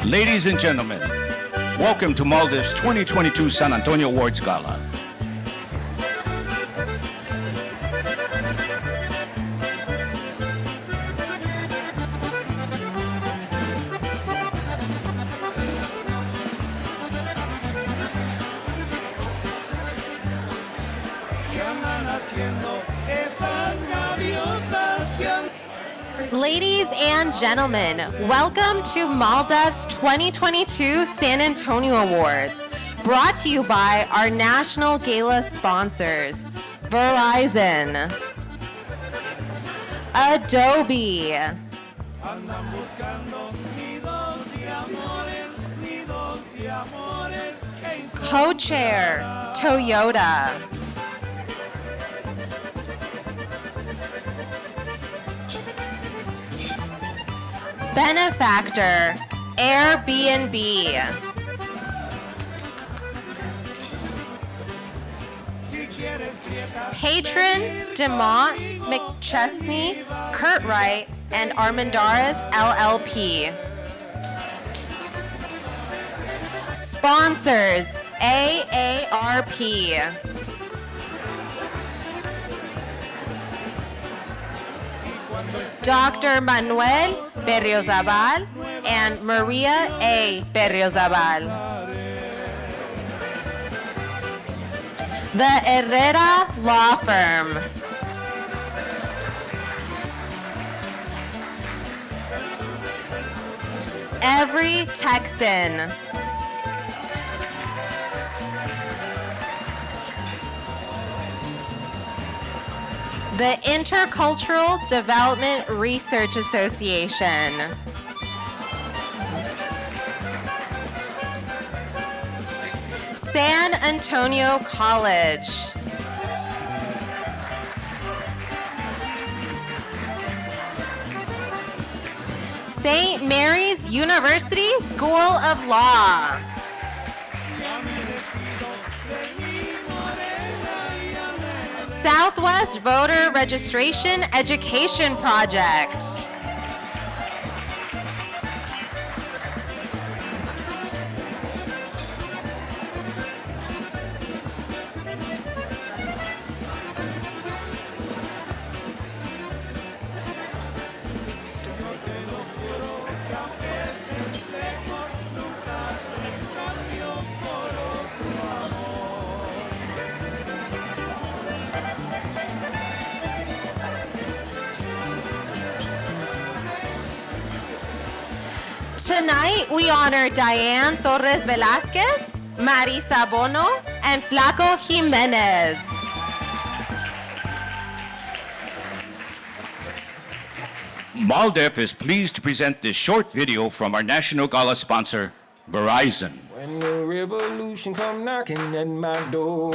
Ladies and gentlemen, welcome to MALDEF's 2022 San Antonio Awards Gala. Ladies and gentlemen, welcome to MALDEF's 2022 San Antonio Awards, brought to you by our national gala sponsors, Verizon, Adobe, Co-Chair, Toyota, Benefactor, Airbnb, Patron, DeMont, McChesney, Curtright, and Armandaris LLP. Sponsors, AARP. Dr. Manuel Berriozabal and Maria A. Berriozabal. The Herrera Law Firm. Every Texan. The Intercultural Development Research Association. San Antonio College. St. Mary's University School of Law. Southwest Voter Registration Education Project. Tonight, we honor Diane Torres Velasquez, Marisa Bono, and Flaco Jimenez. MALDEF is pleased to present this short video from our national gala sponsor, Verizon. When the revolution come knocking at my door,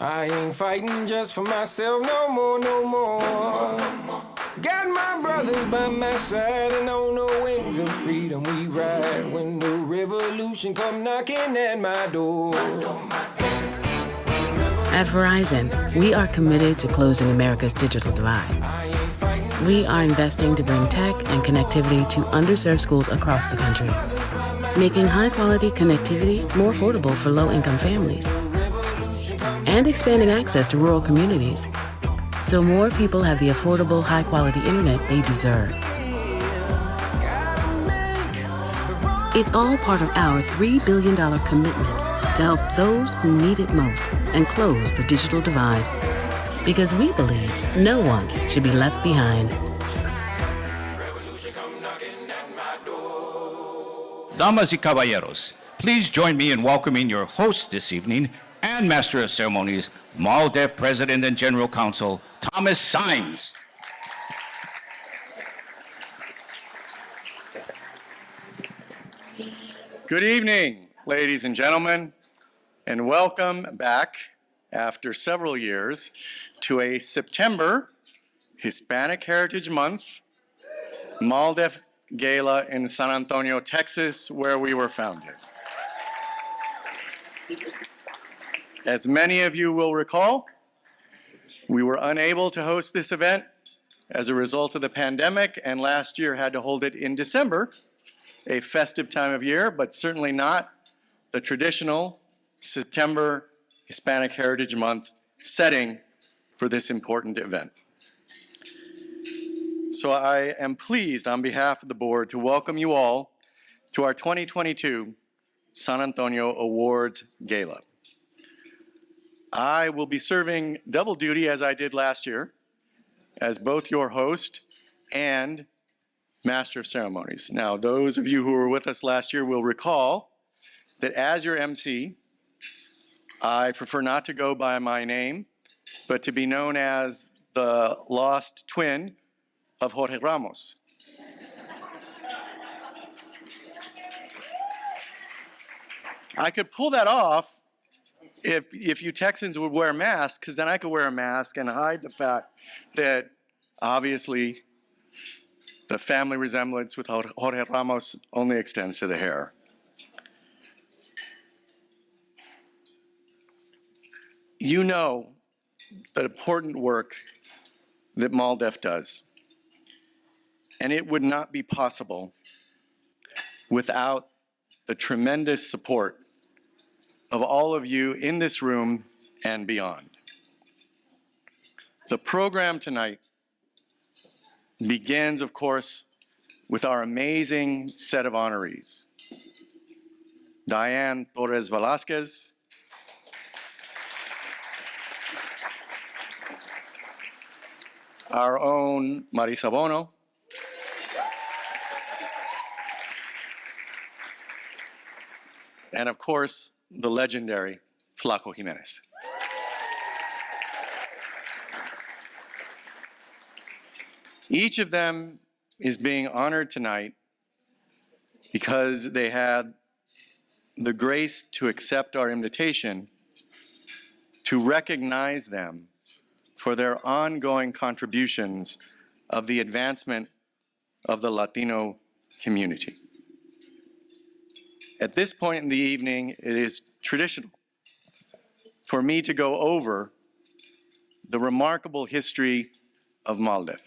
I ain't fighting just for myself no more, no more. Got my brothers by my side, and on the wings of freedom we ride. When the revolution come knocking at my door. At Verizon, we are committed to closing America's digital divide. We are investing to bring tech and connectivity to underserved schools across the country, making high-quality connectivity more affordable for low-income families, and expanding access to rural communities so more people have the affordable, high-quality internet they deserve. It's all part of our $3 billion commitment to help those who need it most and close the digital divide. Because we believe no one should be left behind. Damas y caballeros, please join me in welcoming your host this evening and Master of Ceremonies, MALDEF President and General Counsel, Thomas Saenz. Good evening, ladies and gentlemen, and welcome back after several years to a September Hispanic Heritage Month MALDEF Gala in San Antonio, Texas, where we were founded. As many of you will recall, we were unable to host this event as a result of the pandemic, and last year had to hold it in December a festive time of year, but certainly not the traditional September Hispanic Heritage Month setting for this important event. So I am pleased on behalf of the board to welcome you all to our 2022 San Antonio Awards Gala. I will be serving double duty as I did last year, as both your host and Master of Ceremonies. Now, those of you who were with us last year will recall that as your MC, I prefer not to go by my name, but to be known as the lost twin of Jorge Ramos. I could pull that off if you Texans would wear masks, because then I could wear a mask and hide the fact that obviously the family resemblance with Jorge Ramos only extends to the hair. You know the important work that MALDEF does, and it would not be possible without the tremendous support of all of you in this room and beyond. The program tonight begins, of course, with our amazing set of honorees. Diane Torres Velasquez, our own Marisa Bono, and of course, the legendary Flaco Jimenez. Each of them is being honored tonight because they had the grace to accept our invitation to recognize them for their ongoing contributions of the advancement of the Latino community. At this point in the evening, it is traditional for me to go over the remarkable history of MALDEF.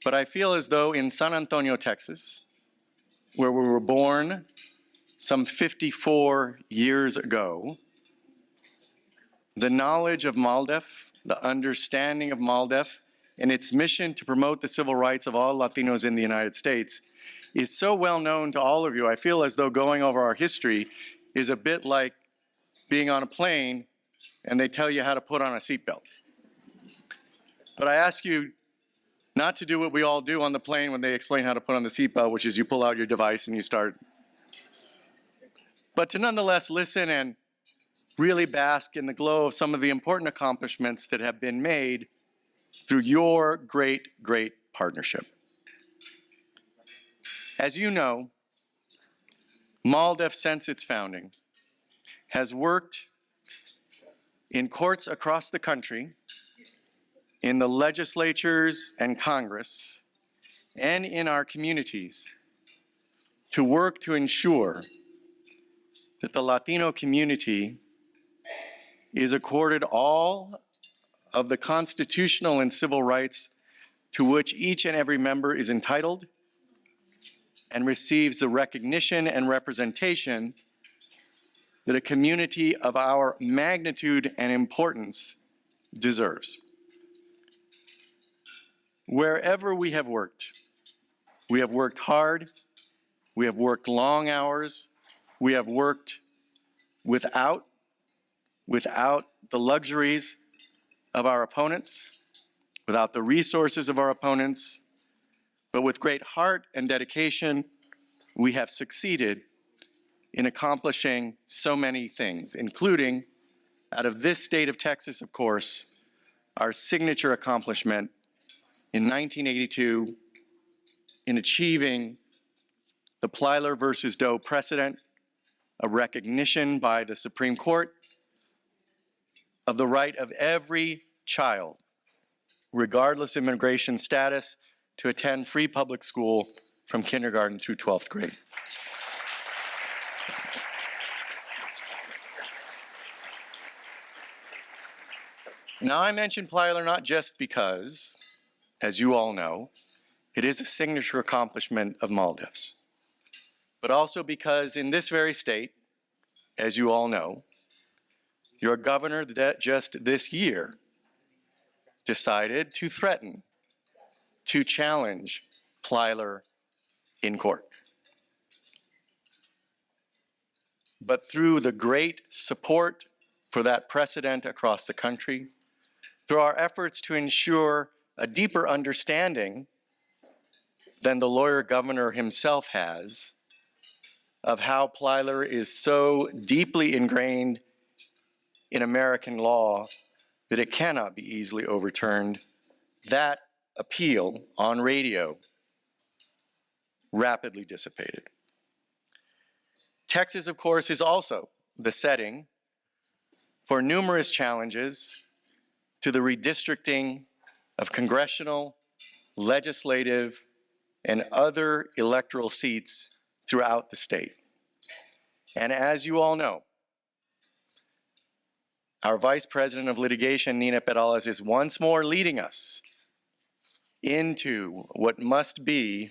But I feel as though in San Antonio, Texas, where we were born some 54 years ago, the knowledge of MALDEF, the understanding of MALDEF, and its mission to promote the civil rights of all Latinos in the United States is so well known to all of you. I feel as though going over our history is a bit like being on a plane and they tell you how to put on a seatbelt. But I ask you not to do what we all do on the plane when they explain how to put on the seatbelt, which is you pull out your device and you start. But to nonetheless listen and really bask in the glow of some of the important accomplishments that have been made through your great, great partnership. As you know, MALDEF, since its founding, has worked in courts across the country, in the legislatures and Congress, and in our communities to work to ensure that the Latino community is accorded all of the constitutional and civil rights to which each and every member is entitled and receives the recognition and representation that a community of our magnitude and importance deserves. Wherever we have worked hard, we have worked long hours, we have worked without the luxuries of our opponents, without the resources of our opponents, but with great heart and dedication, we have succeeded in accomplishing so many things, including, out of this state of Texas, of course, our signature accomplishment in 1982 in achieving the Plyler versus Doe precedent, a recognition by the Supreme Court of the right of every child, regardless of immigration status, to attend free public school from kindergarten through 12th grade. Now, I mention Plyler not just because, as you all know, it is a signature accomplishment of MALDEF's, but also because in this very state, as you all know, your governor just this year decided to threaten to challenge Plyler in court. But through the great support for that precedent across the country, through our efforts to ensure a deeper understanding than the lawyer governor himself has of how Plyler is so deeply ingrained in American law that it cannot be easily overturned, that appeal on radio rapidly dissipated. Texas, of course, is also the setting for numerous challenges to the redistricting of congressional, legislative, and other electoral seats throughout the state. And as you all know, our Vice President of Litigation, Nina Perales, is once more leading us into what must be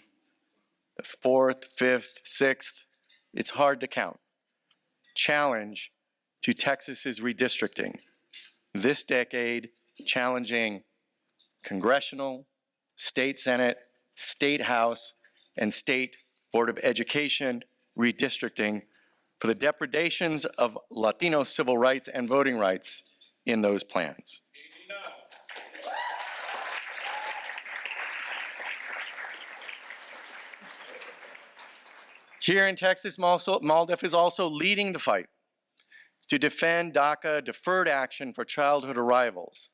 the fourth, fifth, sixth, it's hard to count, challenge to Texas's redistricting. This decade, challenging congressional, state Senate, state House, and state Board of Education redistricting for the depredations of Latino civil rights and voting rights in those plans. Here in Texas, MALDEF is also leading the fight to defend DACA deferred action for childhood arrivals,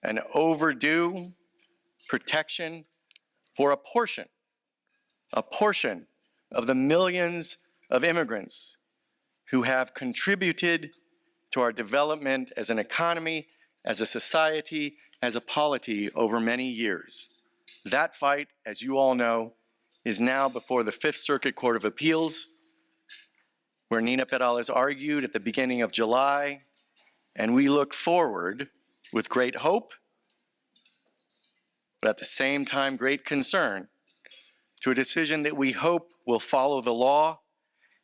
an overdue protection for a portion of the millions of immigrants who have contributed to our development as an economy, as a society, as a polity over many years. That fight, as you all know, is now before the Fifth Circuit Court of Appeals, where Nina Perales argued at the beginning of July, and we look forward with great hope, but at the same time great concern, to a decision that we hope will follow the law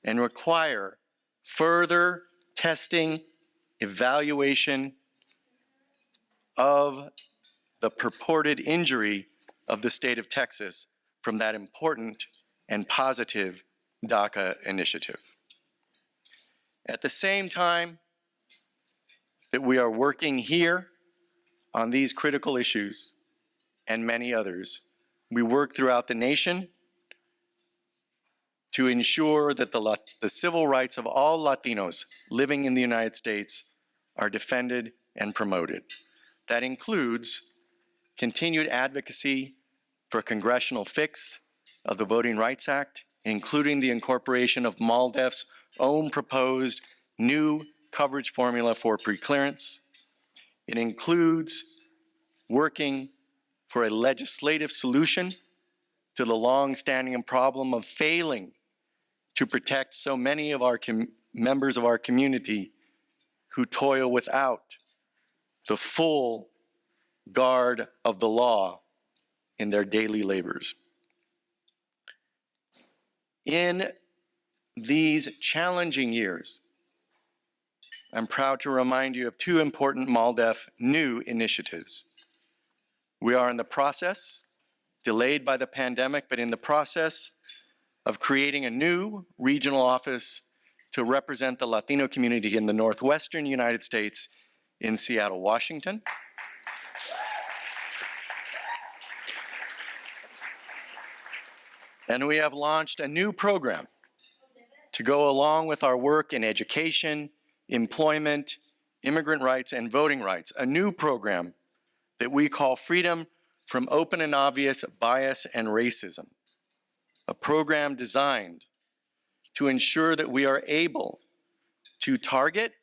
and require further testing, evaluation of the purported injury of the state of Texas from that important and positive DACA initiative. At the same time that we are working here on these critical issues and many others, we work throughout the nation to ensure that the civil rights of all Latinos living in the United States are defended and promoted. That includes continued advocacy for a congressional fix of the Voting Rights Act, including the incorporation of MALDEF's own proposed new coverage formula for preclearance. It includes working for a legislative solution to the long-standing problem of failing to protect so many of our members of our community who toil without the full guard of the law in their daily labors. In these challenging years, I'm proud to remind you of two important MALDEF new initiatives. We are in the process, delayed by the pandemic, but in the process of creating a new regional office to represent the Latino community in the Northwestern United States in Seattle, Washington. And we have launched a new program to go along with our work in education, employment, immigrant rights, and voting rights, a new program that we call Freedom from Open and Obvious Bias and Racism, a program designed to ensure that we are able to target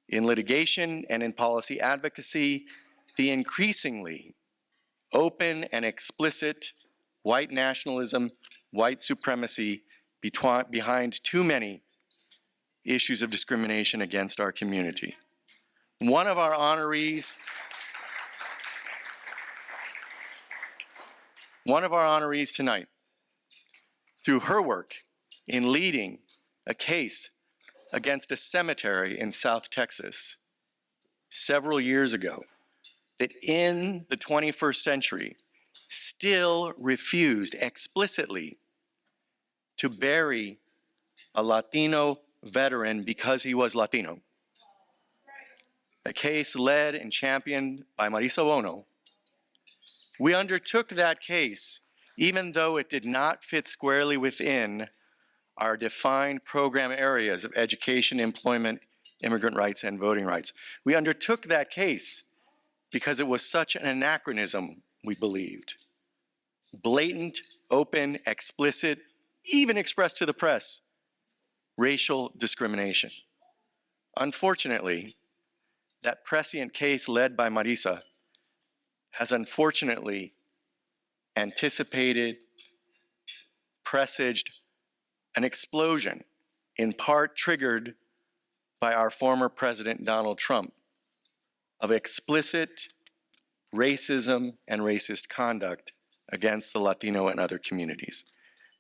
in litigation and in policy advocacy the increasingly open and explicit white nationalism, white supremacy behind too many issues of discrimination against our community. One of our honorees tonight, through her work in leading a case against a cemetery in South Texas several years ago that in the 21st century still refused explicitly to bury a Latino veteran because he was Latino. A case led and championed by Marisa Bono. We undertook that case even though it did not fit squarely within our defined program areas of education, employment, immigrant rights, and voting rights. We undertook that case because it was such an anachronism, we believed. Blatant, open, explicit, even expressed to the press, racial discrimination. Unfortunately, that prescient case led by Marisa has unfortunately anticipated, presaged an explosion, in part triggered by our former President Donald Trump, of explicit racism and racist conduct against the Latino and other communities.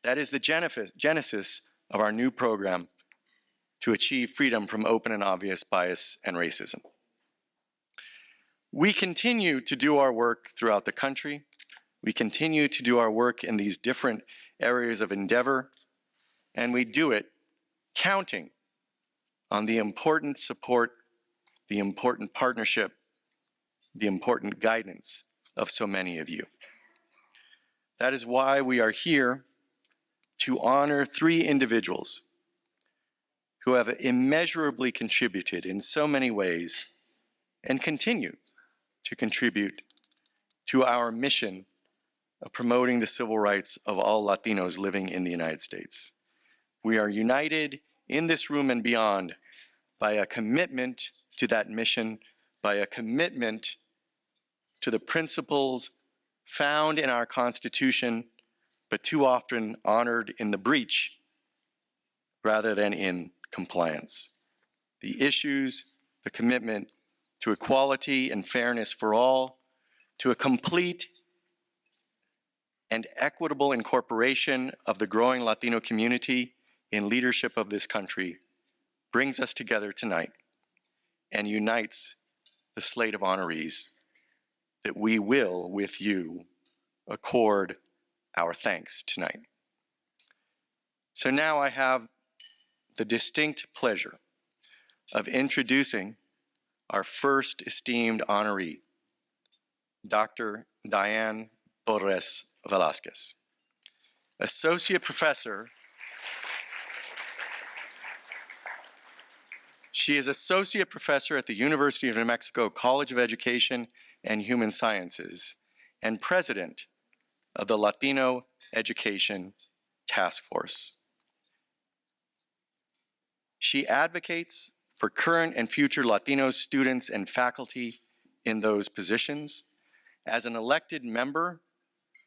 That is the genesis of our new program to achieve freedom from open and obvious bias and racism. We continue to do our work throughout the country. We continue to do our work in these different areas of endeavor, and we do it counting on the important support, the important partnership, the important guidance of so many of you. That is why we are here to honor 3 individuals who have immeasurably contributed in so many ways and continue to contribute to our mission of promoting the civil rights of all Latinos living in the United States. We are united in this room and beyond by a commitment to that mission, by a commitment to the principles found in our Constitution, but too often honored in the breach rather than in compliance. The issues, the commitment to equality and fairness for all, to a complete and equitable incorporation of the growing Latino community in leadership of this country, brings us together tonight and unites the slate of honorees that we will, with you, accord our thanks tonight. So now I have the distinct pleasure of introducing our first esteemed honoree, Dr. Diane Torres Velasquez, Associate Professor. She is Associate Professor at the University of New Mexico College of Education and Human Sciences and President of the Latino Education Task Force. She advocates for current and future Latino students and faculty in those positions. As an elected member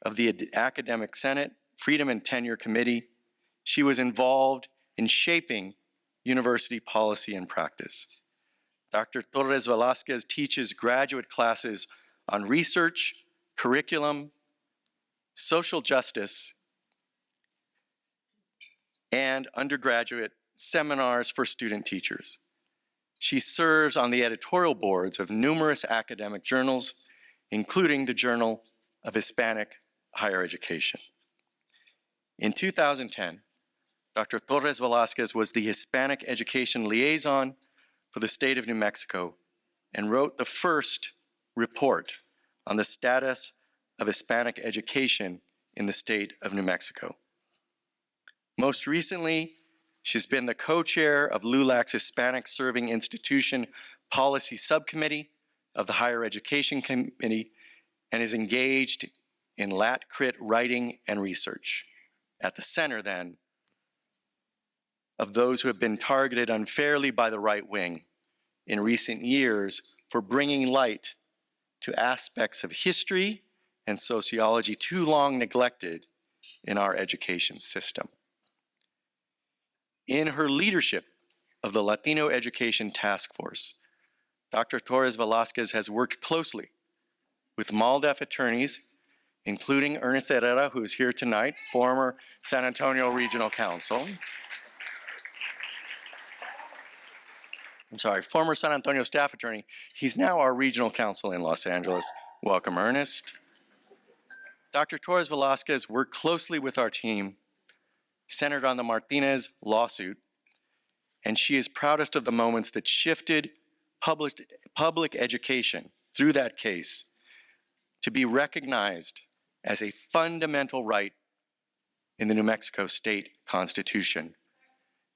of the Academic Senate Freedom and Tenure Committee, she was involved in shaping university policy and practice. Dr. Torres Velasquez teaches graduate classes on research, curriculum, social justice, and undergraduate seminars for student teachers. She serves on the editorial boards of numerous academic journals, including the Journal of Hispanic Higher Education. In 2010, Dr. Torres Velasquez was the Hispanic Education Liaison for the state of New Mexico and wrote the first report on the status of Hispanic education in the state of New Mexico. Most recently, she's been the co-chair of LULAC's Hispanic Serving Institution Policy Subcommittee of the Higher Education Committee and is engaged in Lat-Crit writing and research. At the center, then, of those who have been targeted unfairly by the right wing in recent years for bringing light to aspects of history and sociology too long neglected in our education system. In her leadership of the Latino Education Task Force, Dr. Torres Velasquez has worked closely with MALDEF attorneys including Ernest Herrera, who is here tonight, former San Antonio Regional Counsel. Former San Antonio staff attorney. He's now our regional counsel in Los Angeles. Welcome, Ernest. Dr. Torres Velasquez worked closely with our team, centered on the Martinez lawsuit, and she is proudest of the moments that shifted public education through that case to be recognized as a fundamental right in the New Mexico State Constitution,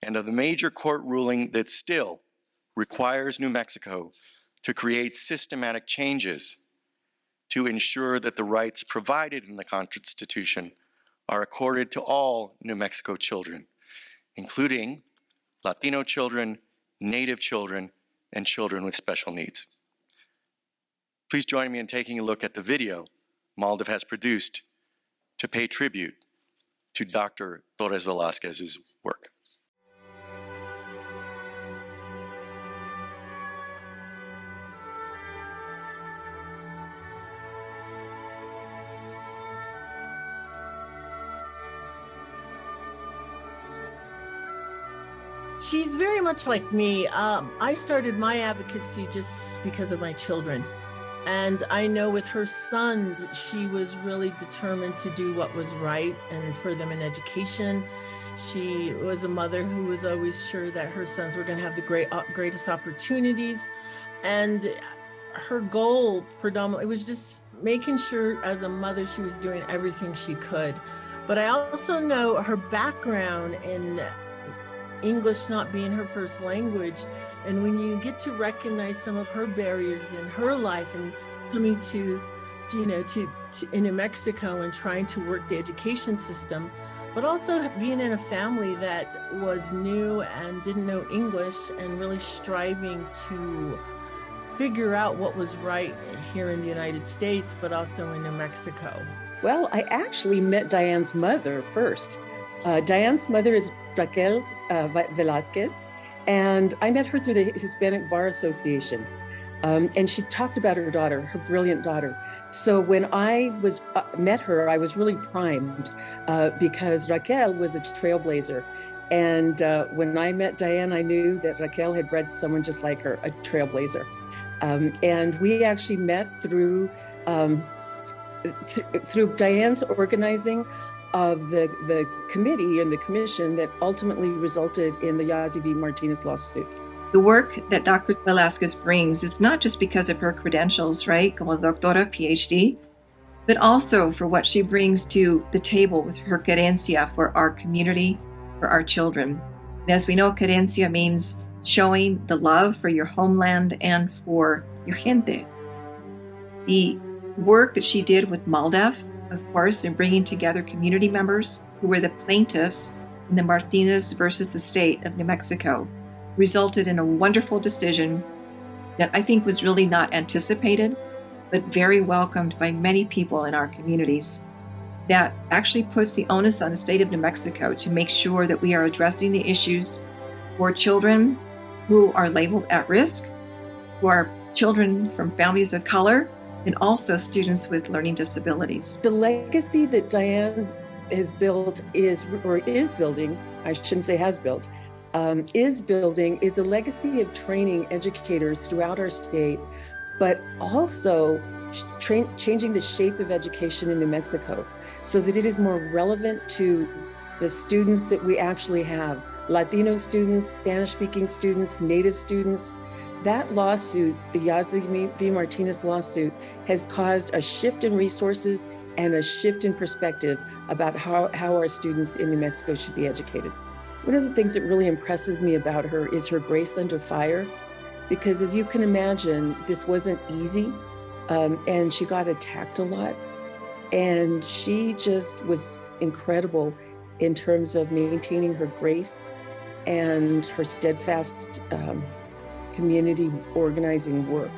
and of the major court ruling that still requires New Mexico to create systematic changes to ensure that the rights provided in the Constitution are accorded to all New Mexico children, including Latino children, Native children, and children with special needs. Please join me in taking a look at the video MALDEF has produced to pay tribute to Dr. Torres Velasquez's work. She's very much like me. I started my advocacy just because of my children. And I know with her sons, she was really determined to do what was right and for them in education. She was a mother who was always sure that her sons were going to have the greatest opportunities. And her goal predominantly was just making sure as a mother, she was doing everything she could. But I also know her background in English not being her first language. And when you get to recognize some of her barriers in her life and coming to in New Mexico and trying to work the education system, but also being in a family that was new and didn't know English and really striving to figure out what was right here in the United States, but also in New Mexico. Well, I actually met Diane's mother first. Diane's mother is Raquel Velasquez, and I met her through the Hispanic Bar Association. And she talked about her daughter, her brilliant daughter. So when I met her, I was really primed because Raquel was a trailblazer. And when I met Diane, I knew that Raquel had bred someone just like her, a trailblazer. And we actually met through Diane's organizing of the committee and the commission that ultimately resulted in the Yazzie v. Martinez lawsuit. The work that Dr. Velasquez brings is not just because of her credentials, right, como doctora, PhD, but also for what she brings to the table with her querencia for our community, for our children. And as we know, querencia means showing the love for your homeland and for your gente. The work that she did with MALDEF, of course, in bringing together community members who were the plaintiffs in the Martinez versus the state of New Mexico, resulted in a wonderful decision that I think was really not anticipated, but very welcomed by many people in our communities, that actually puts the onus on the state of New Mexico to make sure that we are addressing the issues for children who are labeled at risk, who are children from families of color, and also students with learning disabilities. The legacy that Diane has built is building, I shouldn't say has built, is building is a legacy of training educators throughout our state, but also changing the shape of education in New Mexico so that it is more relevant to the students that we actually have, Latino students, Spanish-speaking students, Native students. That lawsuit, the Yazzie v. Martinez lawsuit, has caused a shift in resources and a shift in perspective about how our students in New Mexico should be educated. One of the things that really impresses me about her is her grace under fire, because as you can imagine, this wasn't easy, and she got attacked a lot. And she just was incredible in terms of maintaining her grace and her steadfast community organizing work.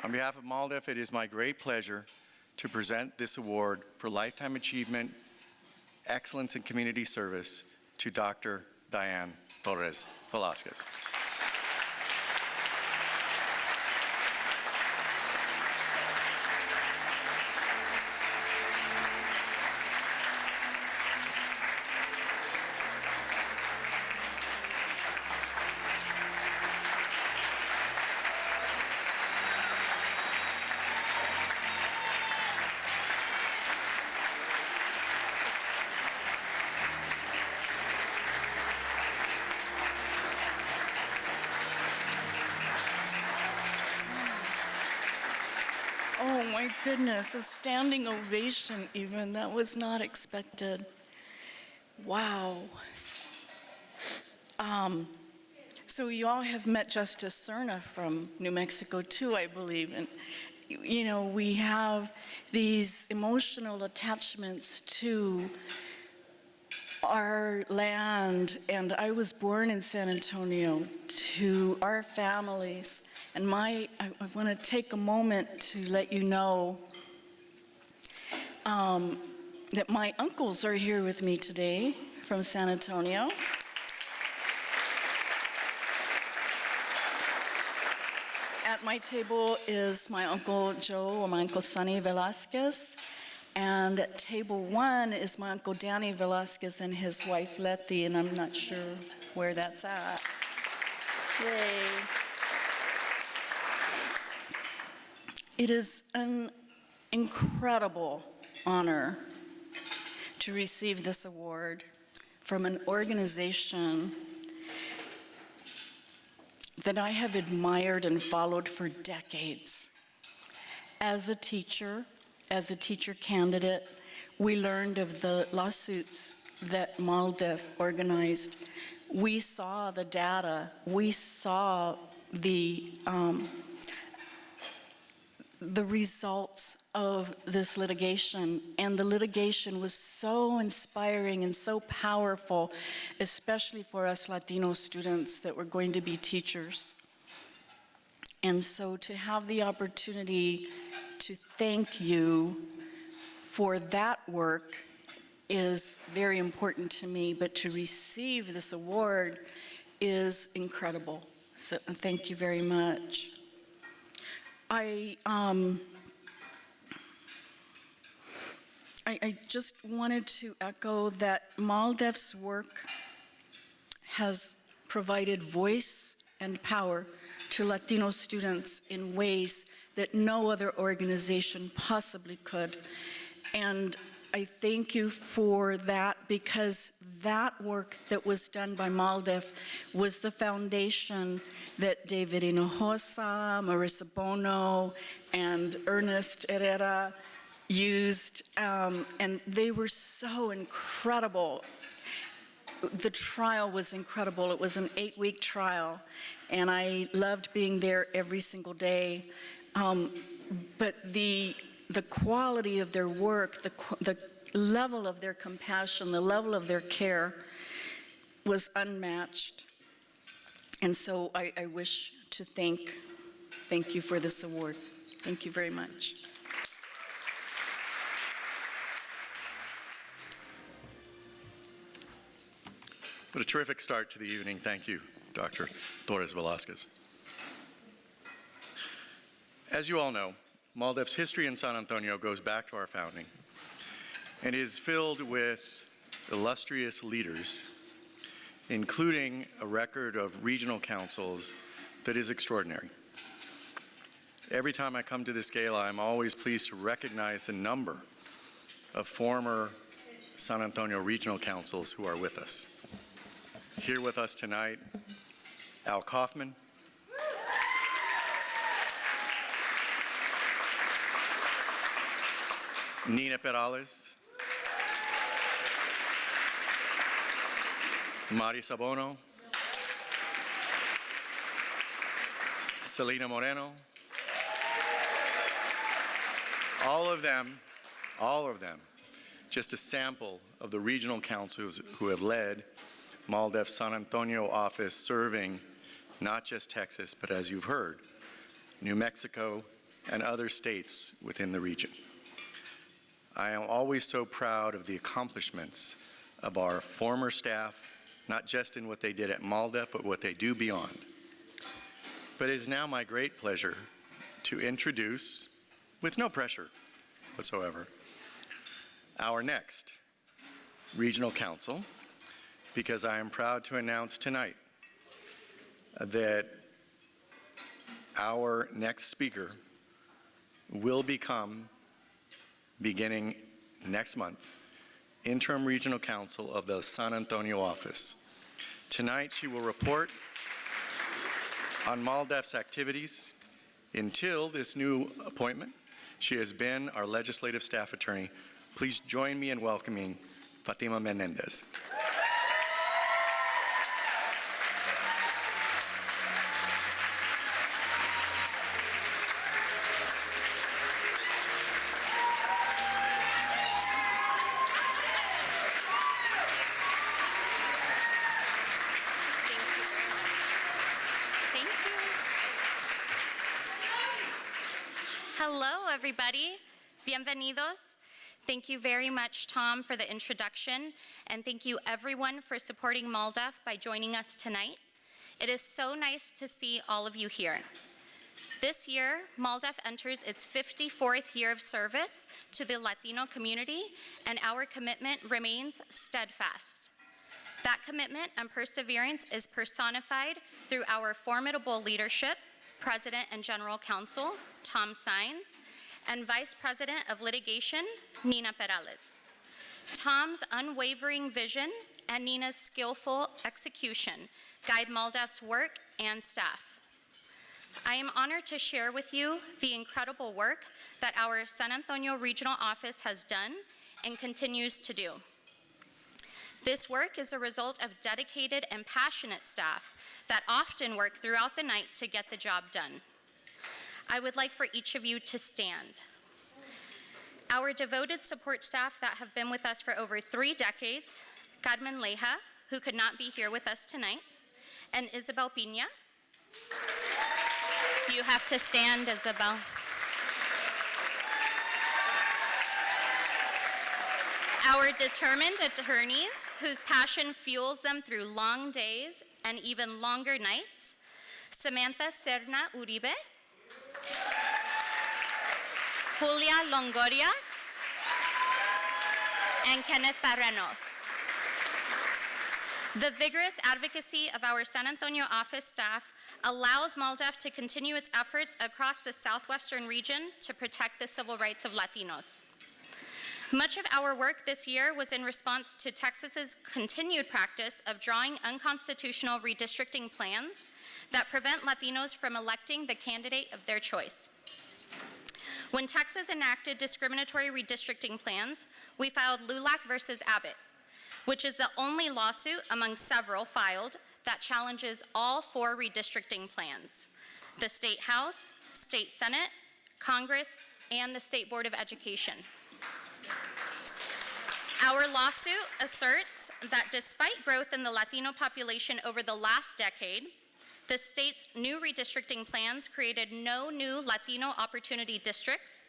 On behalf of MALDEF, it is my great pleasure to to present this award for Lifetime Achievement, Excellence in Community Service to Dr. Diane Torres Velasquez. Oh my goodness, a standing ovation even. That was not expected. Wow. So you all have met Justice Serna from New Mexico too, I believe. And you know, we have these emotional attachments to our land, and I was born in San Antonio, to our families. And I want to take a moment to let you know that my uncles are here with me today from San Antonio. At my table is my Uncle Joe or my Uncle Sonny Velasquez. And at table 1 is my Uncle Danny Velasquez and his wife Letty, and I'm not sure where that's at. Yay. It is an incredible honor to receive this award from an organization that I have admired and followed for decades. As a teacher candidate, we learned of the lawsuits that MALDEF organized. We saw the data, we saw the results of this litigation, and the litigation was so inspiring and so powerful, especially for us Latino students that were going to be teachers. And so to have the opportunity to thank you for that work is very important to me, but to receive this award is incredible. So thank you very much. I just wanted to echo that MALDEF's work has provided voice and power to Latino students in ways that no other organization possibly could. And I thank you for that, because that work that was done by MALDEF was the foundation that David Hinojosa, Marissa Bono, and Ernest Herrera used, and they were so incredible. The trial was incredible. It was an 8-week trial, and I loved being there every single day. But the quality of their work, the level of their compassion, the level of their care was unmatched. And so I wish to thank you for this award. Thank you very much. What a terrific start to the evening. Thank you, Dr. Torres Velasquez. As you all know, MALDEF's history in San Antonio goes back to our founding and is filled with illustrious leaders, including a record of regional councils that is extraordinary. Every time I come to this gala, I'm always pleased to recognize the number of former San Antonio regional councils who are with us. Here with us tonight, Al Kaufman, Nina Perales, Mari Sabono, Selena Moreno, all of them, just a sample of the regional councils who have led MALDEF San Antonio office, serving not just Texas, but as you've heard, New Mexico and other states within the region. I am always so proud of the accomplishments of our former staff, not just in what they did at MALDEF, but what they do beyond. But it is now my great pleasure to introduce, with no pressure whatsoever, our next Regional Council, because I am proud to announce tonight that our next speaker will become, beginning next month, Interim Regional Counsel of the San Antonio office. Tonight, she will report on MALDEF's activities. Until this new appointment, she has been our legislative staff attorney. Please join me in welcoming Fatima Menendez. Hello, everybody. Bienvenidos. Thank you very much, Tom, for the introduction, and thank you, everyone, for supporting MALDEF by joining us tonight. It is so nice to see all of you here. This year, MALDEF enters its 54th year of service to the Latino community, and our commitment remains steadfast. That commitment and perseverance is personified through our formidable leadership, President and General Counsel, Tom Saenz, and Vice President of Litigation, Nina Perales. Tom's unwavering vision and Nina's skillful execution guide MALDEF's work and staff. I am honored to share with you the incredible work that our San Antonio Regional Office has done and continues to do. This work is a result of dedicated and passionate staff that often work throughout the night to get the job done. I would like for each of you to stand. Our devoted support staff that have been with us for over 3 decades, Carmen Leja, who could not be here with us tonight, and Isabel Pina. You have to stand, Isabel. Our determined attorneys, whose passion fuels them through long days and even longer nights, Samantha Serna Uribe, Julia Longoria, and Kenneth Barreno. The vigorous advocacy of our San Antonio office staff allows MALDEF to continue its efforts across the southwestern region to protect the civil rights of Latinos. Much of our work this year was in response to Texas's continued practice of drawing unconstitutional redistricting plans that prevent Latinos from electing the candidate of their choice. When Texas enacted discriminatory redistricting plans, we filed LULAC versus Abbott, which is the only lawsuit among several filed that challenges all 4 redistricting plans: the State House, State Senate, Congress, and the State Board of Education. Our lawsuit asserts that despite growth in the Latino population over the last decade, the state's new redistricting plans created no new Latino opportunity districts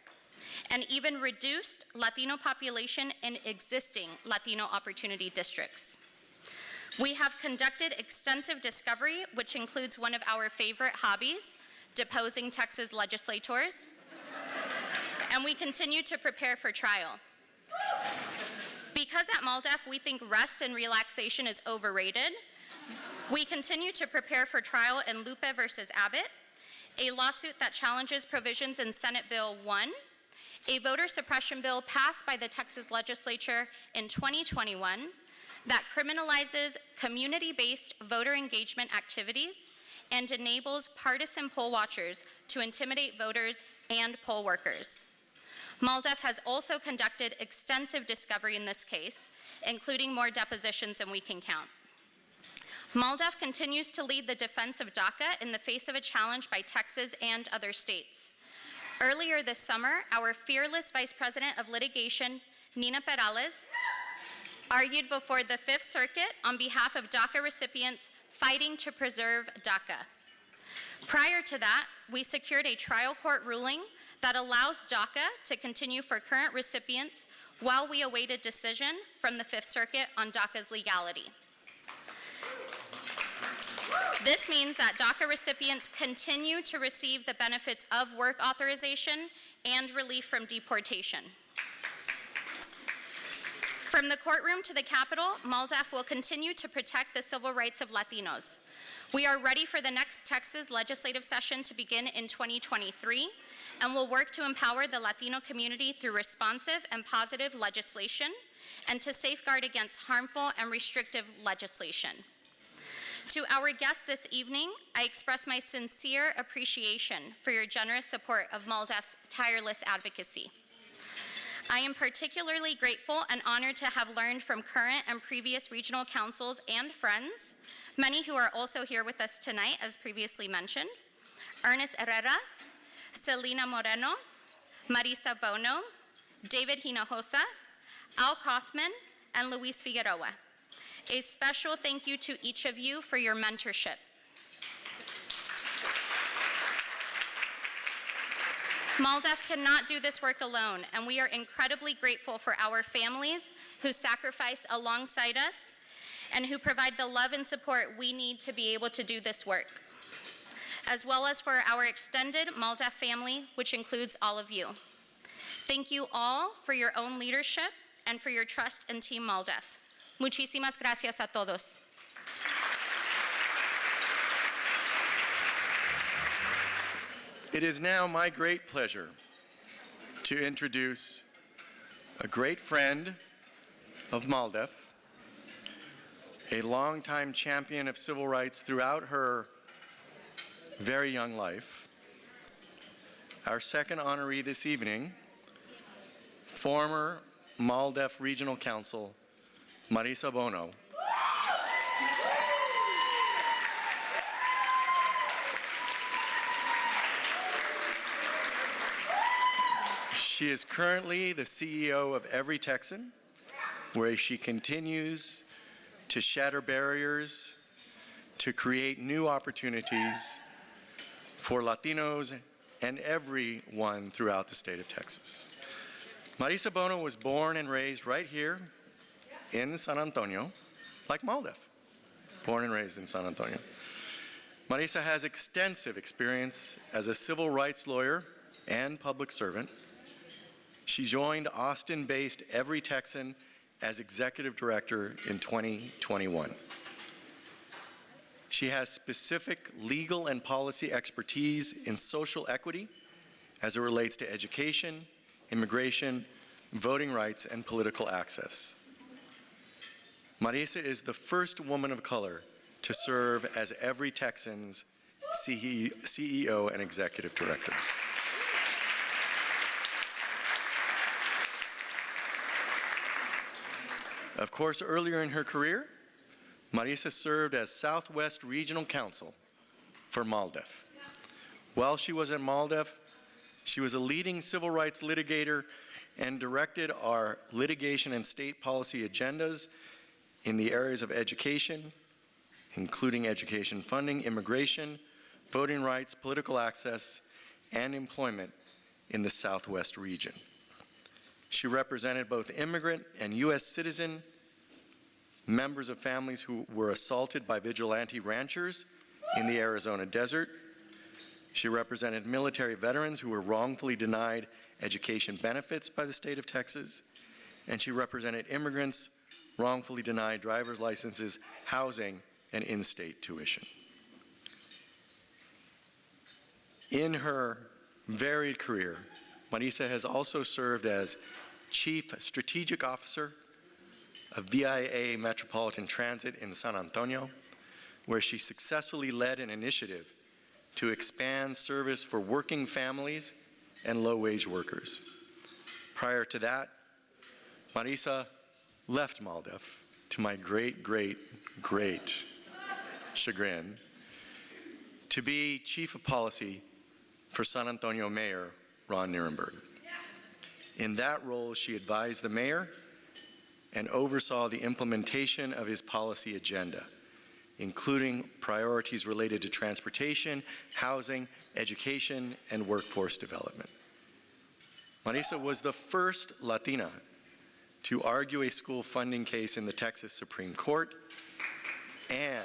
and even reduced Latino population in existing Latino opportunity districts. We have conducted extensive discovery, which includes one of our favorite hobbies, deposing Texas legislators, and we continue to prepare for trial. Because at MALDEF we think rest and relaxation is overrated, we continue to prepare for trial in Lupe versus Abbott, a lawsuit that challenges provisions in Senate Bill 1, a voter suppression bill passed by the Texas legislature in 2021 that criminalizes community-based voter engagement activities and enables partisan poll watchers to intimidate voters and poll workers. MALDEF has also conducted extensive discovery in this case, including more depositions than we can count. MALDEF continues to lead the defense of DACA in the face of a challenge by Texas and other states. Earlier this summer, our fearless Vice President of Litigation, Nina Perales, argued before the Fifth Circuit on behalf of DACA recipients fighting to preserve DACA. Prior to that, we secured a trial court ruling that allows DACA to continue for current recipients while we await a decision from the Fifth Circuit on DACA's legality. This means that DACA recipients continue to receive the benefits of work authorization and relief from deportation. From the courtroom to the Capitol, MALDEF will continue to protect the civil rights of Latinos. We are ready for the next Texas legislative session to begin in 2023, and will work to empower the Latino community through responsive and positive legislation and to safeguard against harmful and restrictive legislation. To our guests this evening, I express my sincere appreciation for your generous support of MALDEF's tireless advocacy. I am particularly grateful and honored to have learned from current and previous regional councils and friends, many who are also here with us tonight, as previously mentioned: Ernest Herrera, Selena Moreno, Marisa Bono, David Hinojosa, Al Kaufman, and Luis Figueroa. A special thank you to each of you for your mentorship. MALDEF cannot do this work alone, and we are incredibly grateful for our families who sacrifice alongside us and who provide the love and support we need to be able to do this work, as well as for our extended MALDEF family, which includes all of you. Thank you all for your own leadership and for your trust in Team MALDEF. Muchísimas gracias a todos. It is now my great pleasure to introduce a great friend of MALDEF, a longtime champion of civil rights throughout her very young life, our second honoree this evening, former MALDEF Regional Counsel, Marisa Bono. She is currently the CEO of Every Texan, where she continues to shatter barriers, to create new opportunities for Latinos and everyone throughout the state of Texas. Marisa Bono was born and raised right here in San Antonio, like MALDEF, born and raised in San Antonio. Marisa has extensive experience as a civil rights lawyer and public servant. She joined Austin-based Every Texan as executive director in 2021. She has specific legal and policy expertise in social equity as it relates to education, immigration, voting rights, and political access. Marisa is the first woman of color to serve as Every Texan's CEO and executive director. Of course, earlier in her career, Marisa served as Southwest Regional Counsel for MALDEF. While she was at MALDEF, she was a leading civil rights litigator and directed our litigation and state policy agendas in the areas of education, including education funding, immigration, voting rights, political access, and employment in the Southwest region. She represented both immigrant and U.S. citizen members of families who were assaulted by vigilante ranchers in the Arizona desert. She represented military veterans who were wrongfully denied education benefits by the state of Texas. And she represented immigrants wrongfully denied driver's licenses, housing, and in-state tuition. In her varied career, Marisa has also served as Chief Strategic Officer of VIA Metropolitan Transit in San Antonio, where she successfully led an initiative to expand service for working families and low-wage workers. Prior to that, Marisa left MALDEF, to my great chagrin, to be Chief of Policy for San Antonio Mayor Ron Nirenberg. In that role, she advised the mayor and oversaw the implementation of his policy agenda, including priorities related to transportation, housing, education, and workforce development. Marisa was the first Latina to argue a school funding case in the Texas Supreme Court, and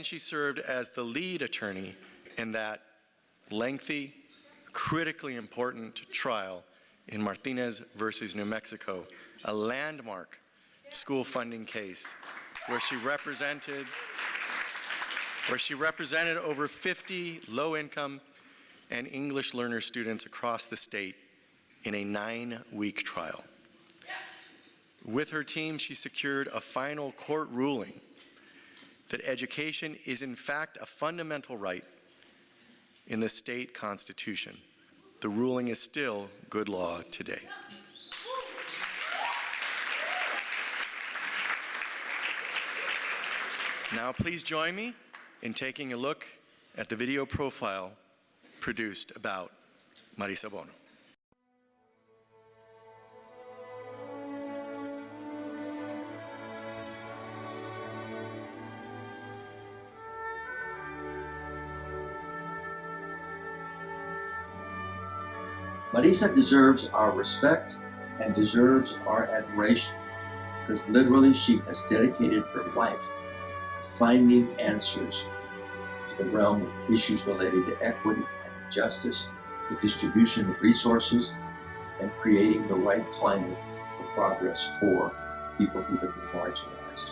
she served as the lead attorney in that lengthy, critically important trial in Martinez versus New Mexico, a landmark school funding case where she represented over 50 low-income and English learner students across the state in a 9-week trial. With her team, she secured a final court ruling that education is in fact a fundamental right in the state constitution. The ruling is still good law today. Now please join me in taking a look at the video profile produced about Marisa Bono. Marisa deserves our respect and deserves our admiration because literally she has dedicated her life to finding answers to the realm of issues related to equity and justice, the distribution of resources, and creating the right climate for progress for people who have been marginalized.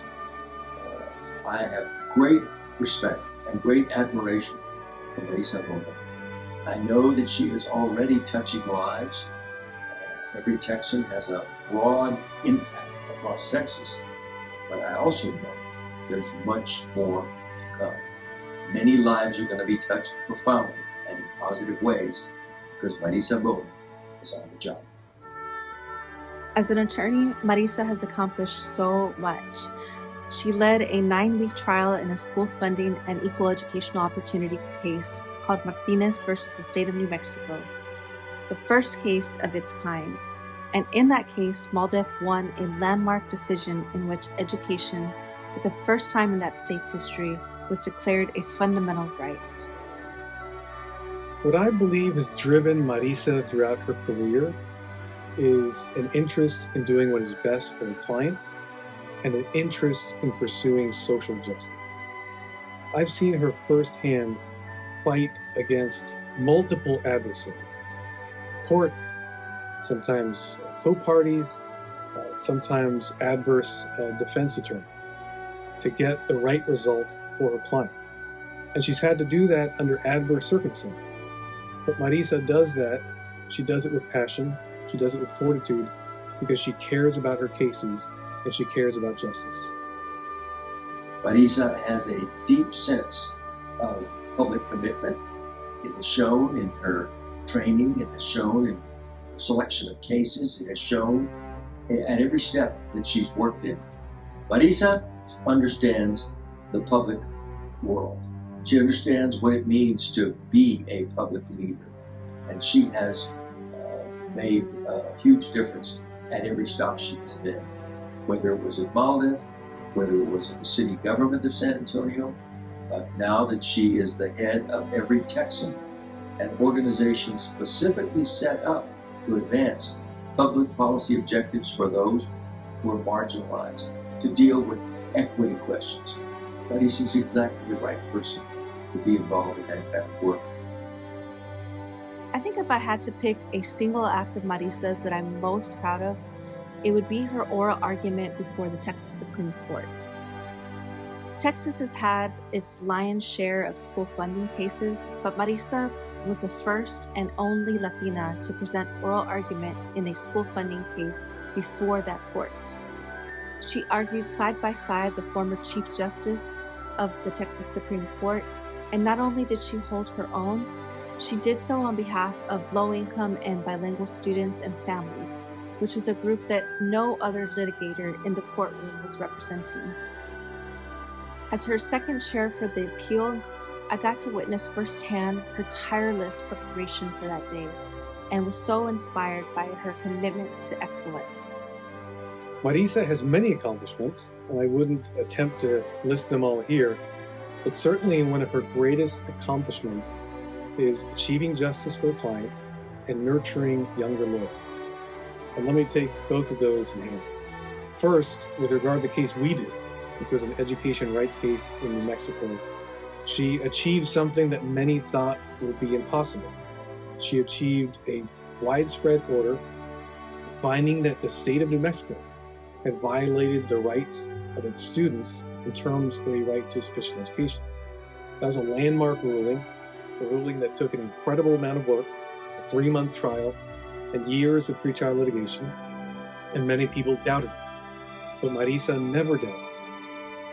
I have great respect and great admiration for Marisa Bono. I know that she is already touching lives. Every Texan has a broad impact across Texas, but I also know there's much more to come. Many lives are going to be touched profoundly and in positive ways because Marisa Bono is on the job. As an attorney, Marisa has accomplished so much. She led a 9-week trial in a school funding and equal educational opportunity case called Martinez versus the state of New Mexico, the first case of its kind. And in that case, MALDEF won a landmark decision in which education, for the first time in that state's history, was declared a fundamental right. What I believe has driven Marisa throughout her career is an interest in doing what is best for her clients and an interest in pursuing social justice. I've seen her firsthand fight against multiple adversaries, court, sometimes co-parties, sometimes adverse defense attorneys, to get the right result for her clients. And she's had to do that under adverse circumstances. But Marisa does that. She does it with passion. She does it with fortitude because she cares about her cases and she cares about justice. Marisa has a deep sense of public commitment. It is shown in her training, it is shown in selection of cases, it is shown at every step that she's worked in. Marisa understands the public world. She understands what it means to be a public leader, and she has made a huge difference at every stop she has been, whether it was at MALDEF, whether it was in the city government of San Antonio, now that she is the head of Every Texan, an organization specifically set up to advance public policy objectives for those who are marginalized, to deal with equity questions. Marisa is exactly the right person to be involved in that kind of work. I think if I had to pick a single act of Marisa's that I'm most proud of, it would be her oral argument before the Texas Supreme Court. Texas has had its lion's share of school funding cases, but Marisa was the first and only Latina to present oral argument in a school funding case before that court. She argued side by side the former Chief Justice of the Texas Supreme Court, and not only did she hold her own, she did so on behalf of low-income and bilingual students and families, which was a group that no other litigator in the courtroom was representing. As her second chair for the appeal, I got to witness firsthand her tireless preparation for that day and was so inspired by her commitment to excellence. Marisa has many accomplishments, and I wouldn't attempt to list them all here, but certainly one of her greatest accomplishments is achieving justice for clients and nurturing younger lawyers. And let me take both of those in hand. First, with regard to the case we did, which was an education rights case in New Mexico, she achieved something that many thought would be impossible. She achieved a widespread order finding that the state of New Mexico had violated the rights of its students in terms of a right to sufficient education. That was a landmark ruling, a ruling that took an incredible amount of work, a 3-month trial, and years of pretrial litigation, and many people doubted it. But Marisa never doubted.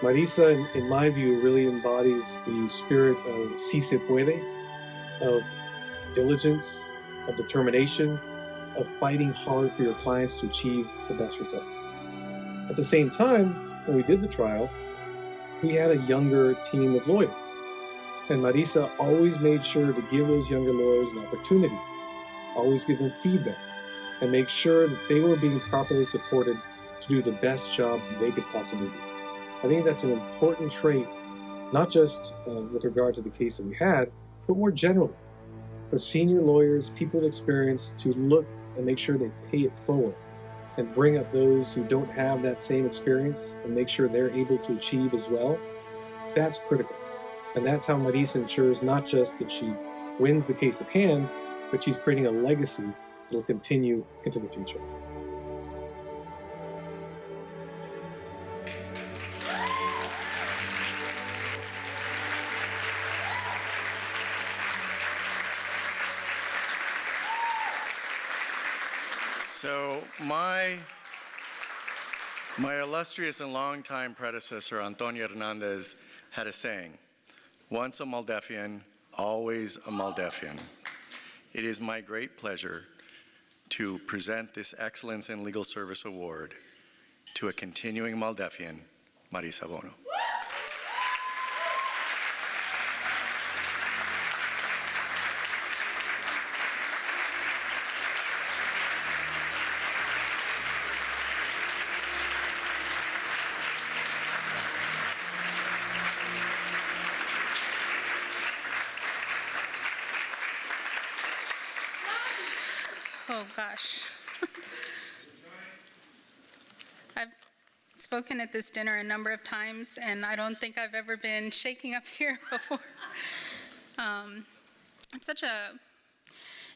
Marisa, in my view, really embodies the spirit of si se puede, of diligence, of determination, of fighting hard for your clients to achieve the best result. At the same time, when we did the trial, we had a younger team of lawyers. And Marisa always made sure to give those younger lawyers an opportunity, always give them feedback, and make sure that they were being properly supported to do the best job they could possibly do. I think that's an important trait, not just with regard to the case that we had, but more generally, for senior lawyers, people with experience, to look and make sure they pay it forward and bring up those who don't have that same experience and make sure they're able to achieve as well. That's critical. And that's how Marisa ensures not just that she wins the case at hand, but she's creating a legacy that will continue into the future. So my illustrious and longtime predecessor, Antonio Hernandez, had a saying, once a Maldefian, always a Maldefian. It is my great pleasure to present this Excellence in Legal Service Award to a continuing Maldefian, Marisa Bono. Oh gosh. I've spoken at this dinner a number of times, and I don't think I've ever been shaking up here before. It's such an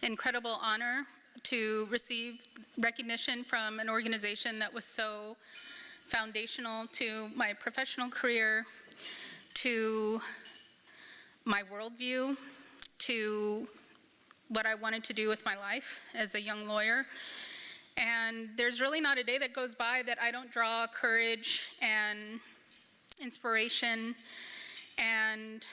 incredible honor to receive recognition from an organization that was so foundational to my professional career, to my worldview, to what I wanted to do with my life as a young lawyer. And there's really not a day that goes by that I don't draw courage and inspiration and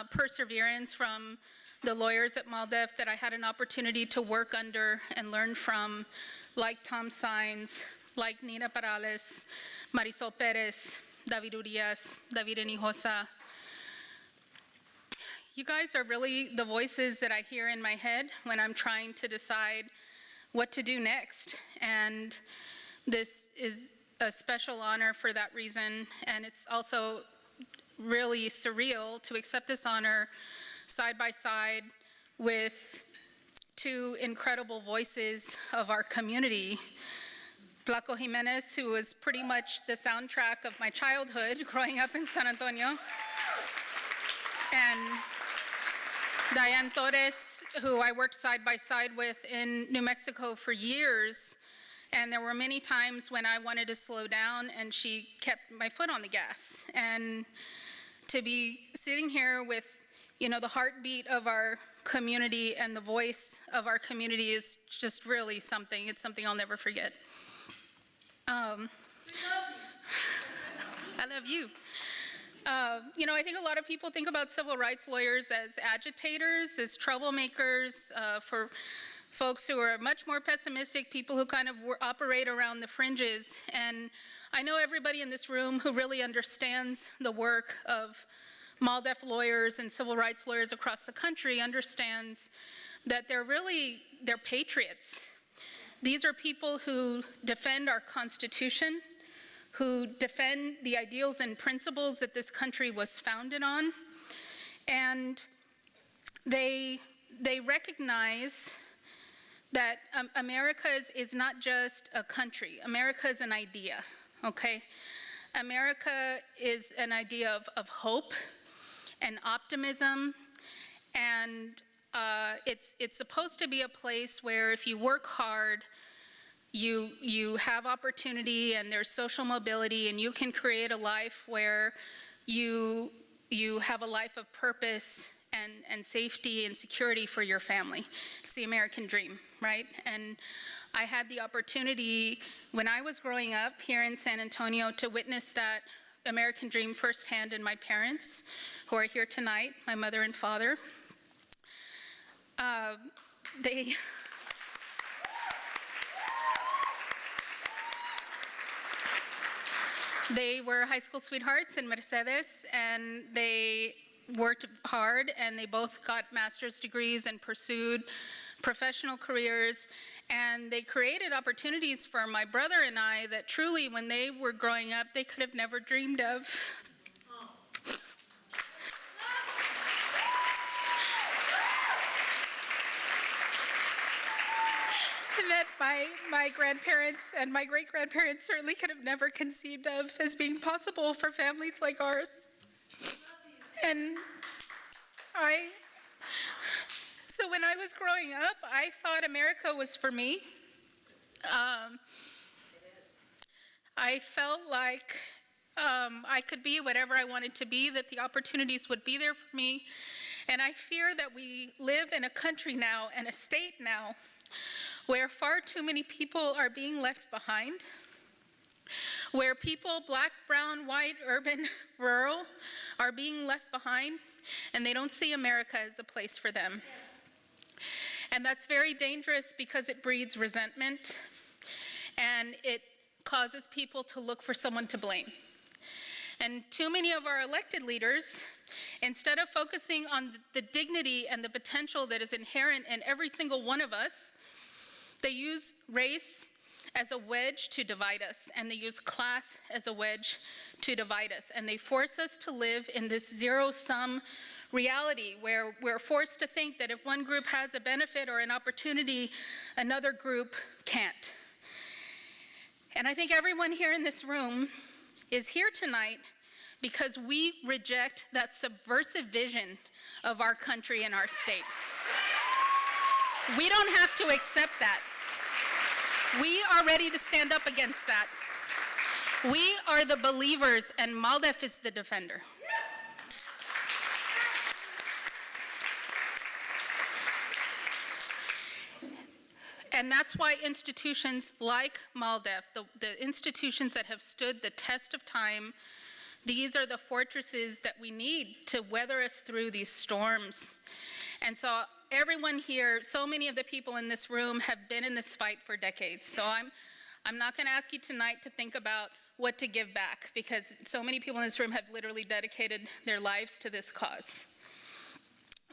perseverance from the lawyers at MALDEF that I had an opportunity to work under and learn from, like Tom Saenz, like Nina Parales, Marisol Perez, David Urias, David Hinojosa. You guys are really the voices that I hear in my head when I'm trying to decide what to do next. And this is a special honor for that reason. And it's also really surreal to accept this honor side by side with two incredible voices of our community. Flaco Jimenez, who was pretty much the soundtrack of my childhood growing up in San Antonio. And Diane Torres, who I worked side by side with in New Mexico for years. And there were many times when I wanted to slow down and she kept my foot on the gas. And to be sitting here with, you know, the heartbeat of our community and the voice of our community is just really something. It's something I'll never forget. I love you. You know, I think a lot of people think about civil rights lawyers as agitators, as troublemakers, for folks who are much more pessimistic, people who kind of operate around the fringes. And I know everybody in this room who really understands the work of MALDEF lawyers and civil rights lawyers across the country understands that they're patriots. These are people who defend our Constitution, who defend the ideals and principles that this country was founded on. And They recognize that America is not just a country. America is an idea, okay? America is an idea of hope and optimism, and it's supposed to be a place where if you work hard, you have opportunity and there's social mobility, and you can create a life where you have a life of purpose and safety and security for your family. It's the American dream, right? And I had the opportunity when I was growing up here in San Antonio to witness that American dream firsthand in my parents, who are here tonight, my mother and father. They were high school sweethearts in Mercedes, and they worked hard, and they both got master's degrees and pursued professional careers, and they created opportunities for my brother and I that truly, when they were growing up, they could have never dreamed of. And that my grandparents and my great-grandparents certainly could have never conceived of as being possible for families like ours. And so when I was growing up, I thought America was for me. I felt like I could be whatever I wanted to be, that the opportunities would be there for me. And I fear that we live in a country now and a state now where far too many people are being left behind, where people, black, brown, white, urban, rural, are being left behind, and they don't see America as a place for them. And that's very dangerous because it breeds resentment, and it causes people to look for someone to blame. And too many of our elected leaders, instead of focusing on the dignity and the potential that is inherent in every single one of us, they use race as a wedge to divide us, and they use class as a wedge to divide us. And they force us to live in this zero-sum reality where we're forced to think that if one group has a benefit or an opportunity, another group can't. And I think everyone here in this room is here tonight because we reject that subversive vision of our country and our state. We don't have to accept that. We are ready to stand up against that. We are the believers, and MALDEF is the defender. And that's why institutions like MALDEF, the institutions that have stood the test of time, these are the fortresses that we need to weather us through these storms. And so everyone here, so many of the people in this room have been in this fight for decades. So I'm not going to ask you tonight to think about what to give back, because so many people in this room have literally dedicated their lives to this cause.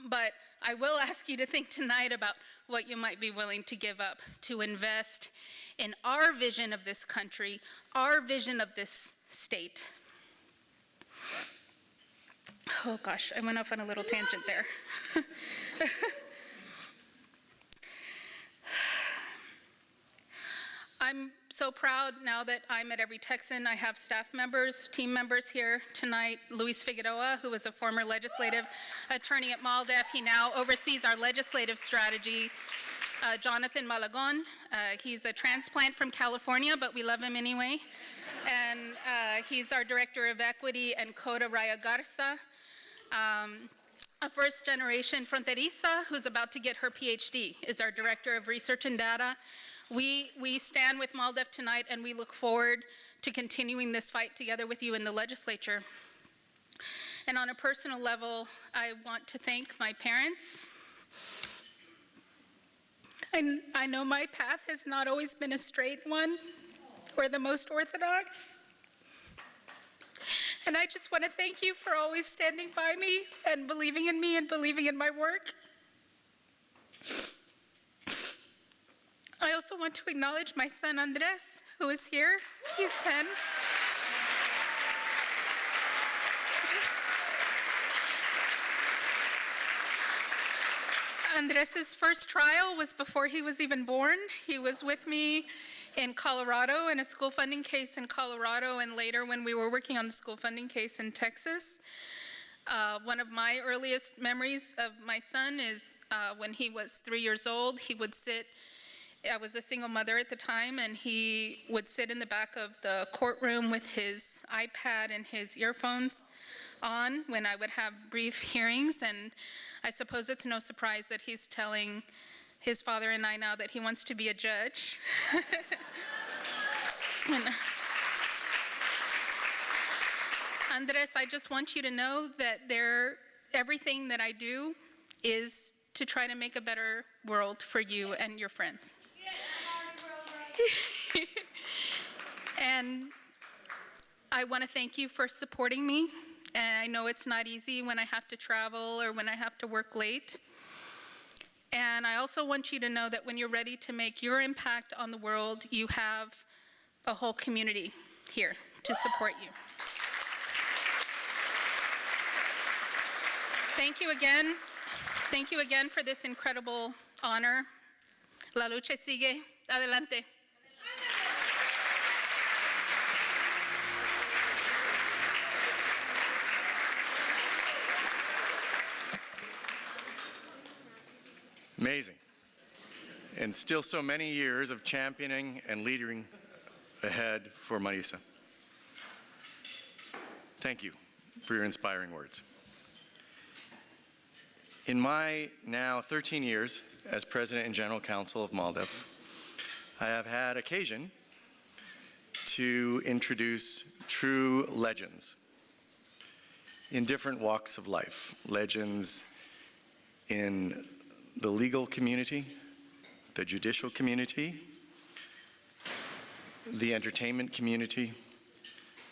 But I will ask you to think tonight about what you might be willing to give up to invest in our vision of this country, our vision of this state. Oh gosh, I went off on a little tangent there. I'm so proud now that I'm at Every Texan. I have staff members, team members here tonight. Luis Figueroa, who was a former legislative attorney at MALDEF. He now oversees our legislative strategy. Jonathan Malagon, he's a transplant from California, but we love him anyway. And he's our director of equity, and Coda Raya Garza, a first-generation fronteriza who's about to get her PhD, is our director of research and data. We stand with MALDEF tonight, and we look forward to continuing this fight together with you in the legislature. And on a personal level, I want to thank my parents. I know my path has not always been a straight one or the most orthodox. And I just want to thank you for always standing by me and believing in me and believing in my work. I also want to acknowledge my son Andres, who is here. He's 10. Andres's first trial was before he was even born. He was with me in Colorado in a school funding case in Colorado, and later when we were working on the school funding case in Texas. One of my earliest memories of my son is when he was 3 years old. He would sit, I was a single mother at the time, and he would sit in the back of the courtroom with his iPad and his earphones on when I would have brief hearings, and I suppose it's no surprise that he's telling his father and I now that he wants to be a judge. Andres, I just want you to know that everything that I do is to try to make a better world for you and your friends. And I want to thank you for supporting me. And I know it's not easy when I have to travel or when I have to work late. And I also want you to know that when you're ready to make your impact on the world, you have a whole community here to support you. Thank you again. Thank you again for this incredible honor. La lucha sigue. Adelante. Amazing. And still so many years of championing and leading ahead for Marisa. Thank you for your inspiring words. In my now 13 years as President and General Counsel of MALDEF, I have had occasion to introduce true legends in different walks of life. Legends in the legal community, the judicial community, the entertainment community,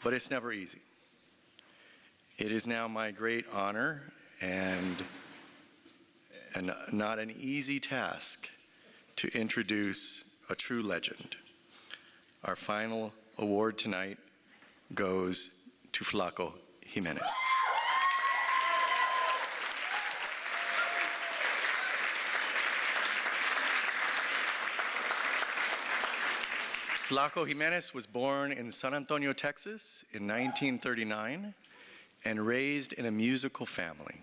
but it's never easy. It is now my great honor and not an easy task to introduce a true legend. Our final award tonight goes to Flaco Jimenez. Flaco Jimenez was born in San Antonio, Texas in 1939 and raised in a musical family.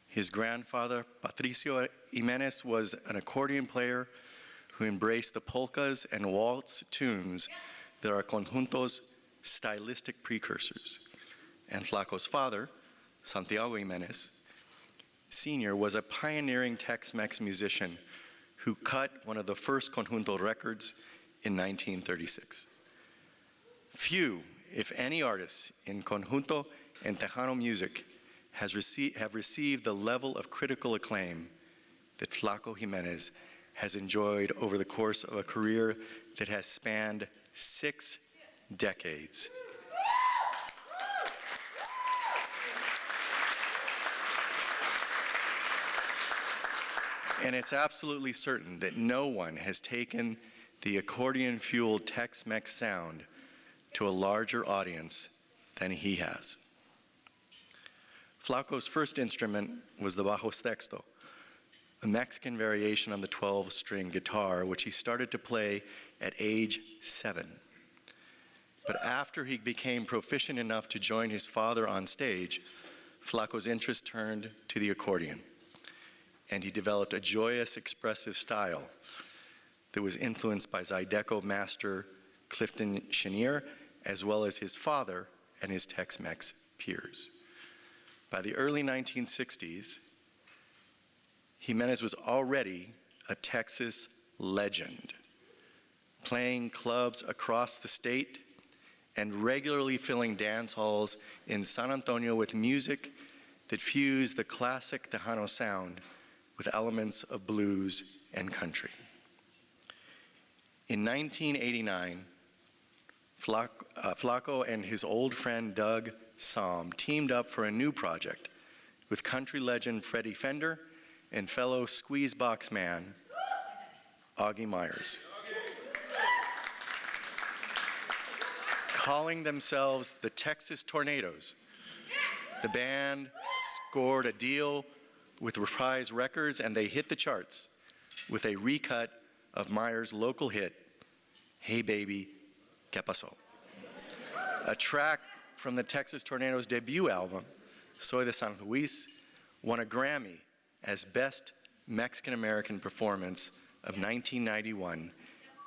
His grandfather, Patricio Jimenez, was an accordion player who embraced the polkas and waltz tunes that are conjunto's stylistic precursors. And Flaco's father, Santiago Jimenez, Sr., was a pioneering Tex-Mex musician who cut one of the first conjunto records in 1936. Few, if any, artists in conjunto and Tejano music have received the level of critical acclaim that Flaco Jimenez has enjoyed over the course of a career that has spanned 6 decades. And it's absolutely certain that no one has taken the accordion-fueled Tex-Mex sound to a larger audience than he has. Flaco's first instrument was the bajo sexto, a Mexican variation on the 12-string guitar, which he started to play at age 7. But after he became proficient enough to join his father on stage, Flaco's interest turned to the accordion, and he developed a joyous, expressive style that was influenced by Zydeco master Clifton Chenier, as well as his father and his Tex-Mex peers. By the early 1960s, Jimenez was already a Texas legend, playing clubs across the state and regularly filling dance halls in San Antonio with music that fused the classic Tejano sound with elements of blues and country. In 1989, Flaco and his old friend Doug Somm teamed up for a new project with country legend Freddie Fender and fellow squeezebox man Augie Myers. Calling themselves the Texas Tornadoes, the band scored a deal with Reprise Records, and they hit the charts with a recut of Meyer's local hit, Hey Baby, ¿Qué pasó? A track from the Texas Tornadoes' debut album, Soy de San Luis, won a Grammy as Best Mexican-American Performance of 1991,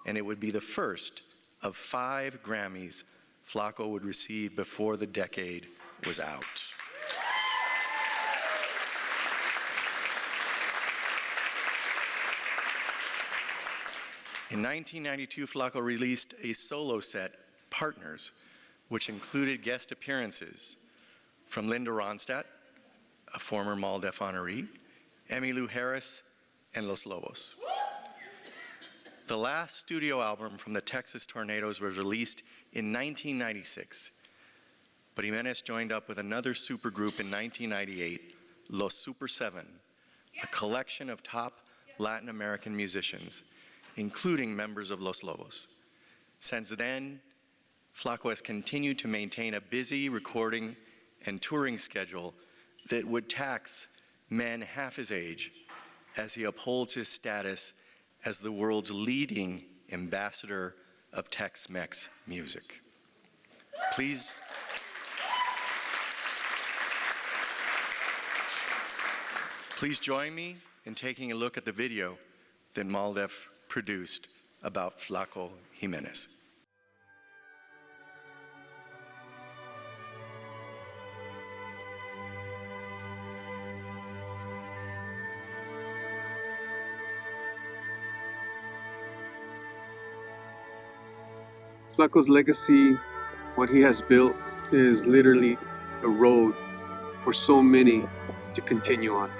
and it would be the first of 5 Grammys Flaco would receive before the decade was out. In 1992, Flaco released a solo set, Partners, which included guest appearances from Linda Ronstadt, a former MALDEF honoree, Emmylou Harris, and Los Lobos. The last studio album from the Texas Tornadoes was released in 1996, but Jimenez joined up with another supergroup in 1998, Los Super 7, a collection of top Latin American musicians, including members of Los Lobos. Since then, Flaco has continued to maintain a busy recording and touring schedule that would tax men half his age as he upholds his status as the world's leading ambassador of Tex-Mex music. Please join me in taking a look at the video that MALDEF produced about Flaco Jimenez. Flaco's legacy, what he has built, is literally a road for so many to continue on.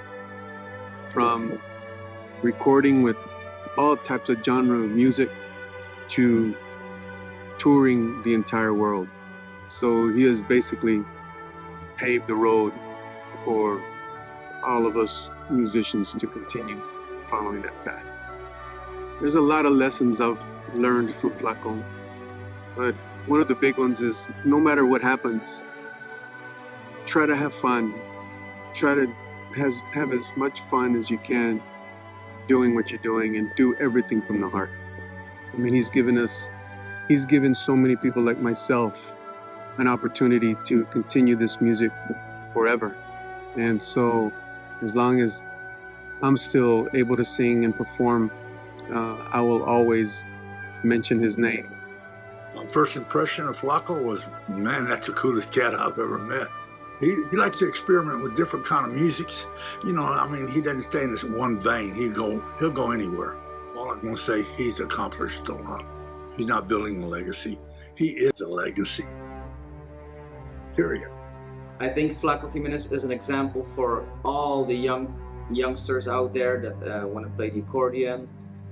From recording with all types of genre of music to touring the entire world. So he has basically paved the road for all of us musicians to continue following that path. There's a lot of lessons I've learned from Flaco, but one of the big ones is no matter what happens, try to have fun. Try to have as much fun as you can doing what you're doing, and do everything from the heart. I mean, he's given so many people like myself an opportunity to continue this music forever. And so as long as I'm still able to sing and perform, I will always mention his name. My first impression of Flaco was, man, that's the coolest cat I've ever met. He likes to experiment with different kind of musics. You know, I mean, he doesn't stay in this one vein. He'll go anywhere. All I'm gonna say, he's accomplished a lot. He's not building a legacy. He is a legacy. Period. I think Flaco Jimenez is an example for all the youngsters out there that want to play the accordion.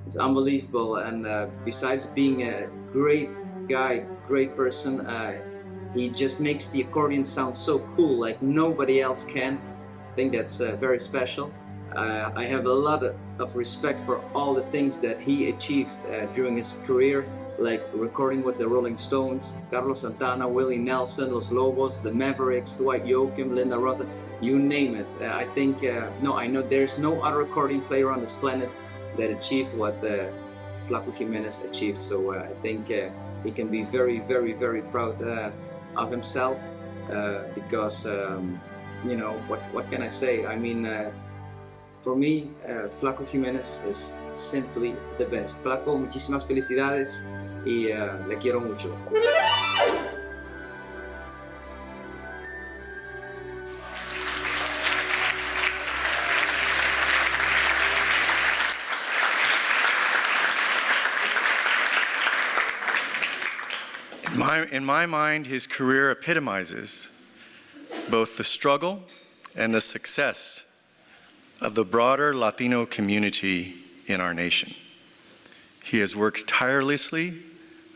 It's unbelievable, and besides being a great guy, great person, he just makes the accordion sound so cool, like nobody else can. I think that's very special. I have a lot of respect for all the things that he achieved during his career, like recording with the Rolling Stones, Carlos Santana, Willie Nelson, Los Lobos, the Mavericks, Dwight Yoakam, Linda Ronstadt, you name it. I think, I know there's no other accordion player on this planet that achieved what Flaco Jimenez achieved. So I think he can be very, very, very proud of himself, because what can I say? I mean, for me, Flaco Jimenez is simply the best. Flaco, muchísimas felicidades y le quiero mucho. In my mind, his career epitomizes both the struggle and the success of the broader Latino community in our nation. He has worked tirelessly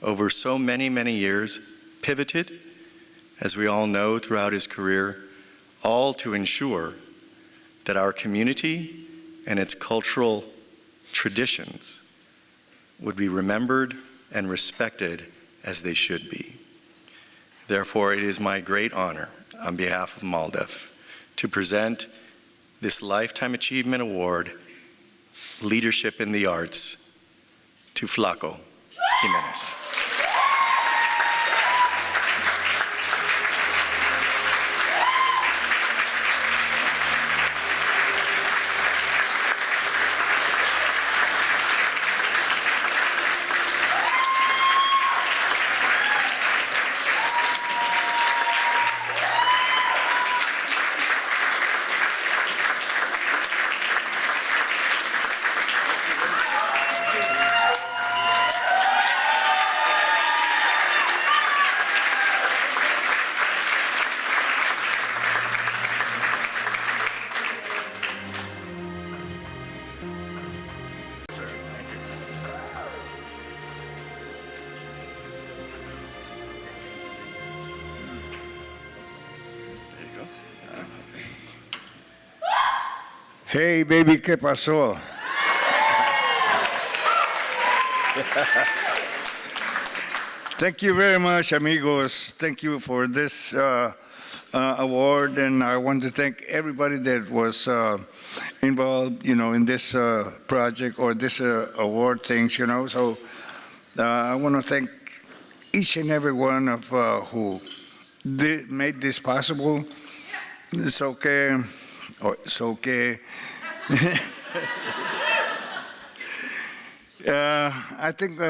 over so many, many years, pivoted, as we all know, throughout his career, all to ensure that our community and its cultural traditions would be remembered and respected as they should be. Therefore, it is my great honor, on behalf of MALDEF, to present this Lifetime Achievement Award, Leadership in the Arts, to Flaco Jimenez. Hey, baby, ¿qué pasó? Thank you very much, amigos. Thank you for this award, and I want to thank everybody that was involved, in this project or this award things, So I want to thank each and every one of who made this possible. It's okay. Oh, it's okay. I think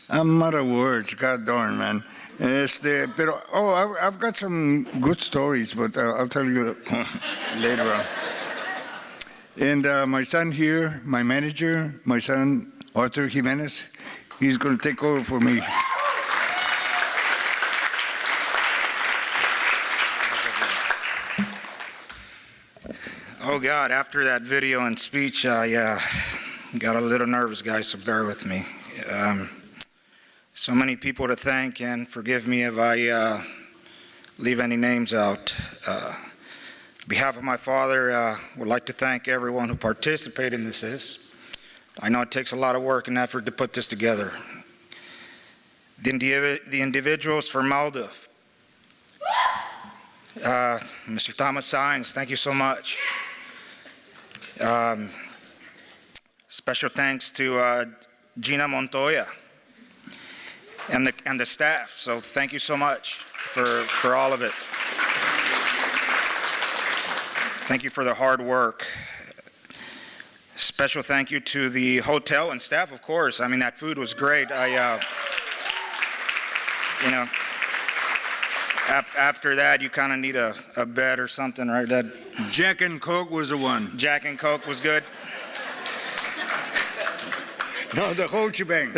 I'm out of words. God darn, man. I've got some good stories, but I'll tell you later on. And my son here, my manager, my son Arthur Jimenez, he's going to take over for me. Oh God, after that video and speech, I got a little nervous, guys, so bear with me. So many people to thank, and forgive me if I leave any names out. On behalf of my father, would like to thank everyone who participated in this. I know it takes a lot of work and effort to put this together. The individuals for MALDEF. Mr. Thomas Saenz, thank you so much. Special thanks to Gina Montoya and the staff. So thank you so much for all of it. Thank you for the hard work. Special thank you to the hotel and staff, of course. I mean, that food was great. After that, you kind of need a bed or something, right, Dad? Jack and Coke was the one. Jack and Coke was good. No, the whole shebang.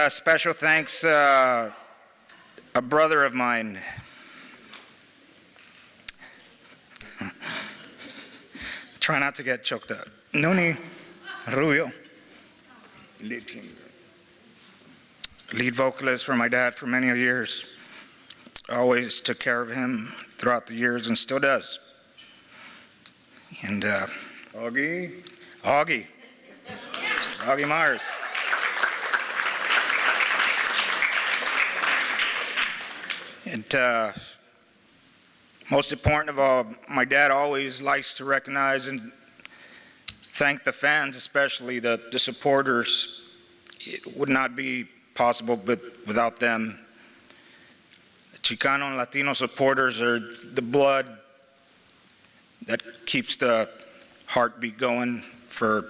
Special thanks, a brother of mine. Try not to get choked up. Nuni Rubio. Lead vocalist for my dad for many years. Always took care of him throughout the years and still does. And Augie Myers. And most important of all, my dad always likes to recognize and thank the fans, especially the supporters. It would not be possible without them. The Chicano and Latino supporters are the blood that keeps the heartbeat going for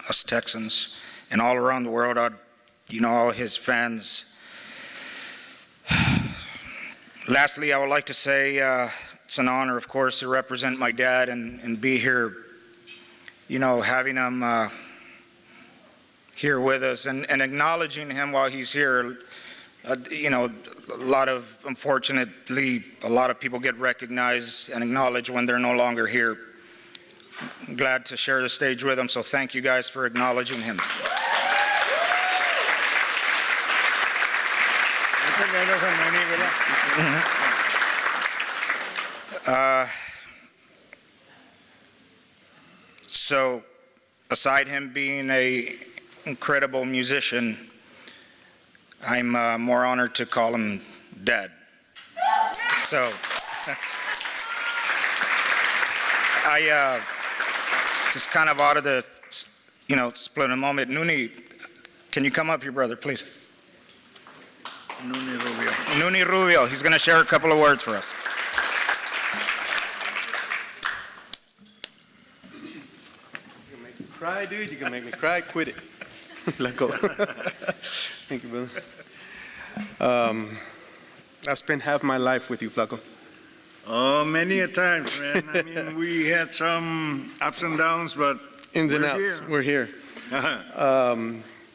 us Texans and all around the world. All his fans. Lastly, I would like to say it's an honor, of course, to represent my dad and be here, having him here with us and acknowledging him while he's here. Unfortunately, a lot of people get recognized and acknowledged when they're no longer here. I'm glad to share the stage with him, so thank you guys for acknowledging him. So, aside him being an incredible musician, I'm more honored to call him Dad. So, I just kind of out of the, split a moment. Nuni, can you come up here, brother, please? Nuni Rubio. He's going to share a couple of words for us. You can make me cry, dude. You can make me cry. Quit it. Let go. Thank you, brother. I spent half my life with you, Flaco. Oh, many a times, man. I mean, we had some ups and downs, but ins and outs. Here. We're here.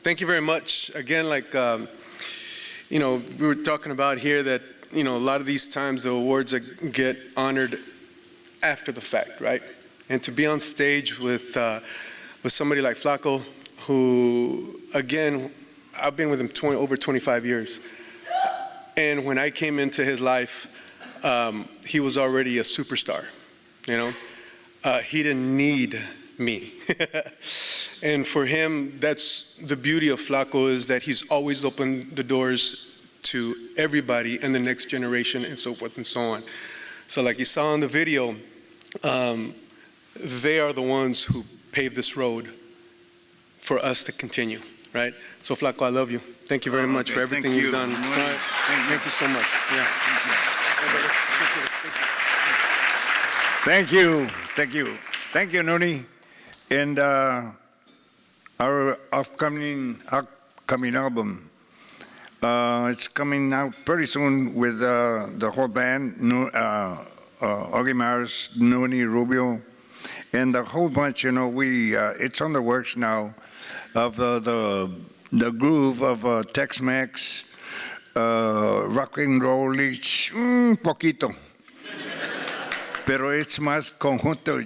Thank you very much. Again, like, we were talking about here that, a lot of these times the awards get honored after the fact, right? And to be on stage with somebody like Flaco, who, again, I've been with him over 25 years. And when I came into his life, he was already a superstar, He didn't need me. And for him, that's the beauty of Flaco, is that he's always opened the doors to everybody and the next generation and so forth and so on. So like you saw in the video, they are the ones who paved this road for us to continue, right? So Flaco, I love you. Thank you very much for everything you've done. Right. Thank you so much. Yeah. Thank you, Nuni. And our upcoming album, it's coming out pretty soon with the whole band, Augie Mars, Nuni, Rubio, and a whole bunch. It's on the works now of the groove of Tex-Mex, rock and roll, poquito. Pero it's más conjunto.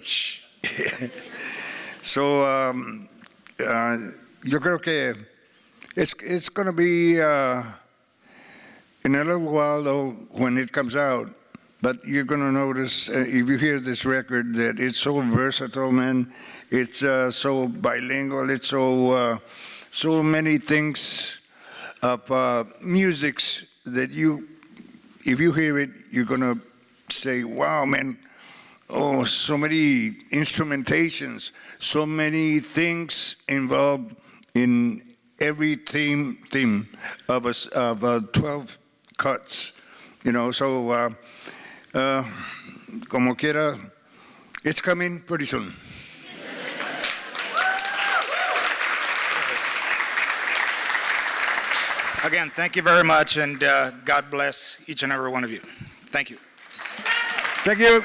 So, yo creo que it's going to be in a little while, though, when it comes out. But you're going to notice, if you hear this record, that it's so versatile, man. It's so bilingual. It's so many things of musics that if you hear it, you're going to say, wow, man. Oh, so many instrumentations, so many things involved in every theme of 12 cuts, So, como quiera, it's coming pretty soon. Again, thank you very much, and God bless each and every one of you. Thank you. Thank you.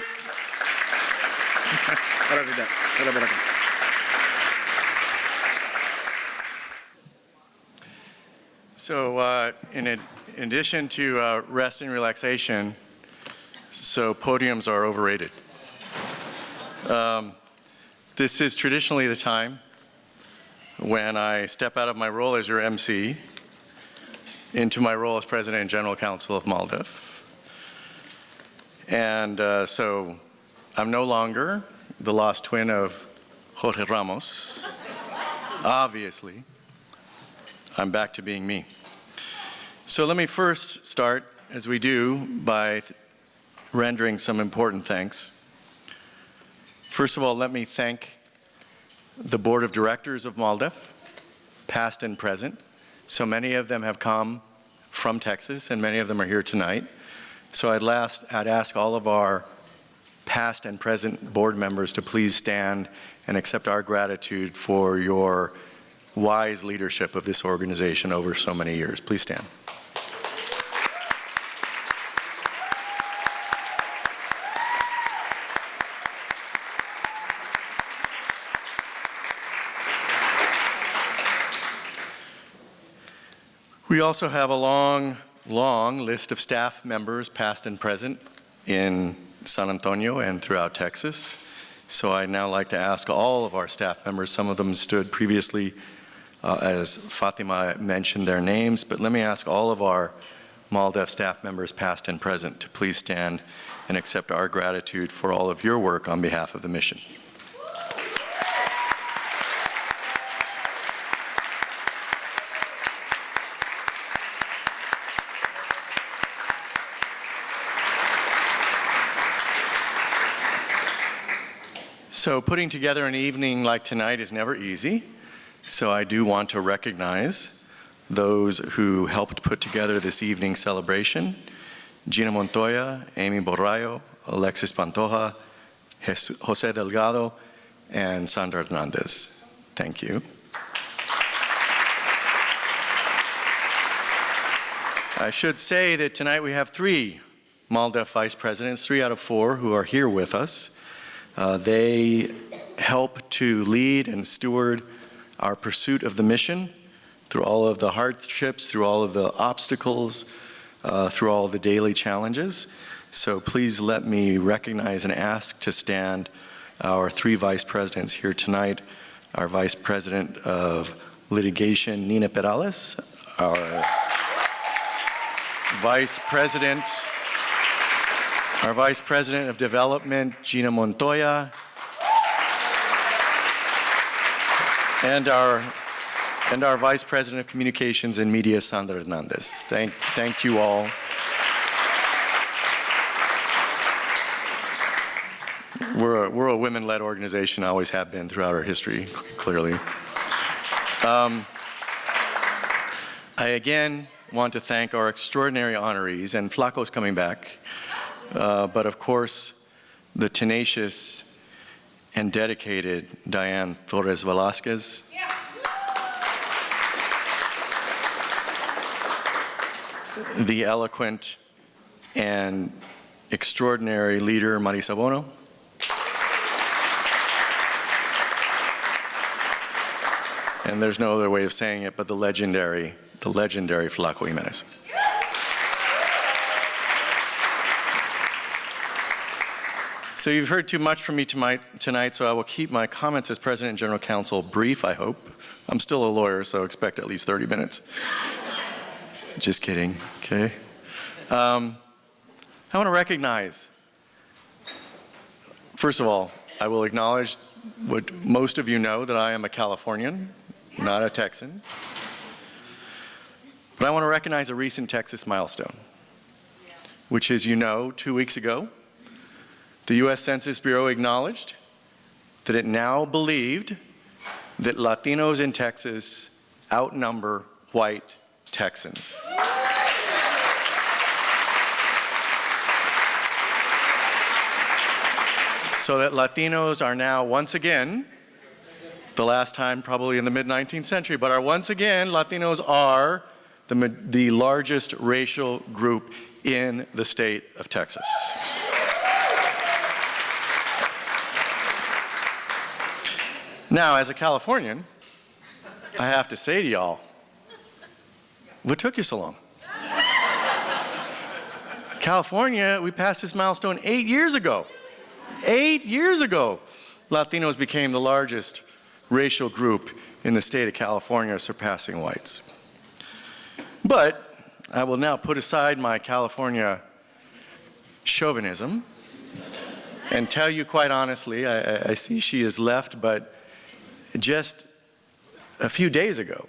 So in addition to rest and relaxation, so podiums are overrated. This is traditionally the time when I step out of my role as your MC into my role as President and General Counsel of MALDEF. And so I'm no longer the lost twin of Jorge Ramos. Obviously, I'm back to being me. So let me first start, as we do, by rendering some important thanks. First of all, let me thank the Board of Directors of MALDEF, past and present. So many of them have come from Texas, and many of them are here tonight. So I'd ask all of our past and present board members to please stand and accept our gratitude for your wise leadership of this organization over so many years. Please stand. We also have a long list of staff members, past and present, in San Antonio and throughout Texas. So I'd now like to ask all of our staff members, some of them stood previously as Fatima mentioned their names, but let me ask all of our MALDEF staff members, past and present, to please stand and accept our gratitude for all of your work on behalf of the mission. So putting together an evening like tonight is never easy. So I do want to recognize those who helped put together this evening's celebration: Gina Montoya, Amy Borrayo, Alexis Pantoja, Jose Delgado, and Sandra Hernandez. Thank you. I should say that tonight we have 3 MALDEF vice presidents, 3 out of 4, who are here with us. They help to lead and steward our pursuit of the mission through all of the hardships, through all of the obstacles, through all of the daily challenges. So please let me recognize and ask to stand our 3 vice presidents here tonight. Our Vice President of Litigation, Nina Perales, our Vice President of Development, Gina Montoya, and our Vice President of Communications and Media, Sandra Hernandez. Thank you all. We're a women-led organization, always have been throughout our history, clearly. I again want to thank our extraordinary honorees, and Flaco's coming back, but of course, the tenacious and dedicated Diane Torres Velasquez. The eloquent and extraordinary leader, Marisa Bono. And there's no other way of saying it but the legendary Flaco Jimenez. So you've heard too much from me tonight, so I will keep my comments as President and General Counsel brief, I hope. I'm still a lawyer, so expect at least 30 minutes. Just kidding, okay? I want to recognize, first of all, I will acknowledge what most of you know, that I am a Californian, not a Texan. But I want to recognize a recent Texas milestone, which, as you know, 2 weeks ago, the U.S. Census Bureau acknowledged that it now believed that Latinos in Texas outnumber white Texans. So that Latinos are now once again, the last time probably in the mid-19th century, but are once again, Latinos are the largest racial group in the state of Texas. Now, as a Californian, I have to say to y'all, what took you so long? California, we passed this milestone 8 years ago. 8 years ago, Latinos became the largest racial group in the state of California, surpassing whites. But I will now put aside my California chauvinism and tell you quite honestly, I see she has left, but just a few days ago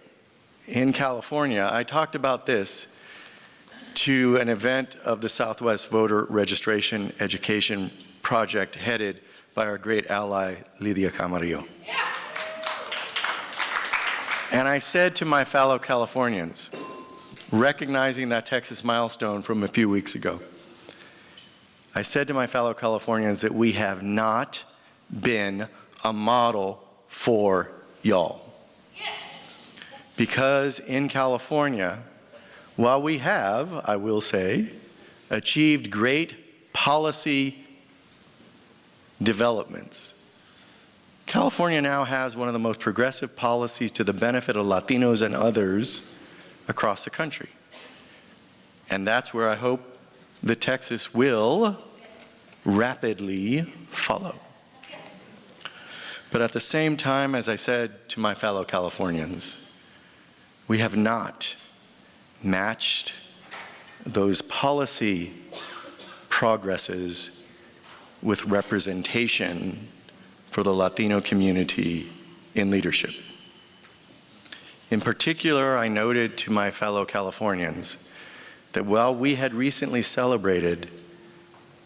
in California, I talked about this to an event of the Southwest Voter Registration Education Project headed by our great ally, Lydia Camarillo. And I said to my fellow Californians, recognizing that Texas milestone from a few weeks ago, I said to my fellow Californians that we have not been a model for y'all. Because in California, while we have, I will say, achieved great policy developments, California now has one of the most progressive policies to the benefit of Latinos and others across the country. And that's where I hope that Texas will rapidly follow. But at the same time, as I said to my fellow Californians, we have not matched those policy progresses with representation for the Latino community in leadership. In particular, I noted to my fellow Californians that while we had recently celebrated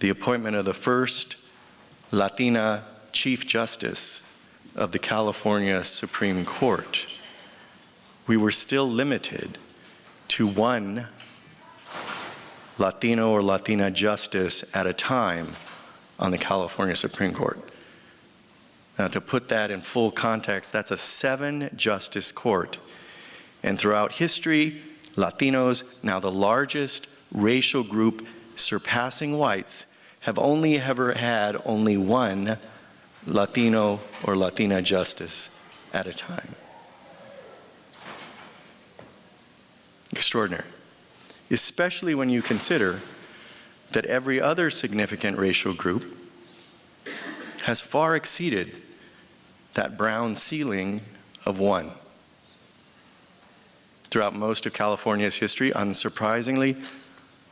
the appointment of the first Latina Chief Justice of the California Supreme Court, we were still limited to one Latino or Latina justice at a time on the California Supreme Court. Now, to put that in full context, that's a 7-justice court. And throughout history, Latinos, now the largest racial group surpassing whites, have only ever had only one Latino or Latina justice at a time. Extraordinary. Especially when you consider that every other significant racial group has far exceeded that brown ceiling of one. Throughout most of California's history, unsurprisingly,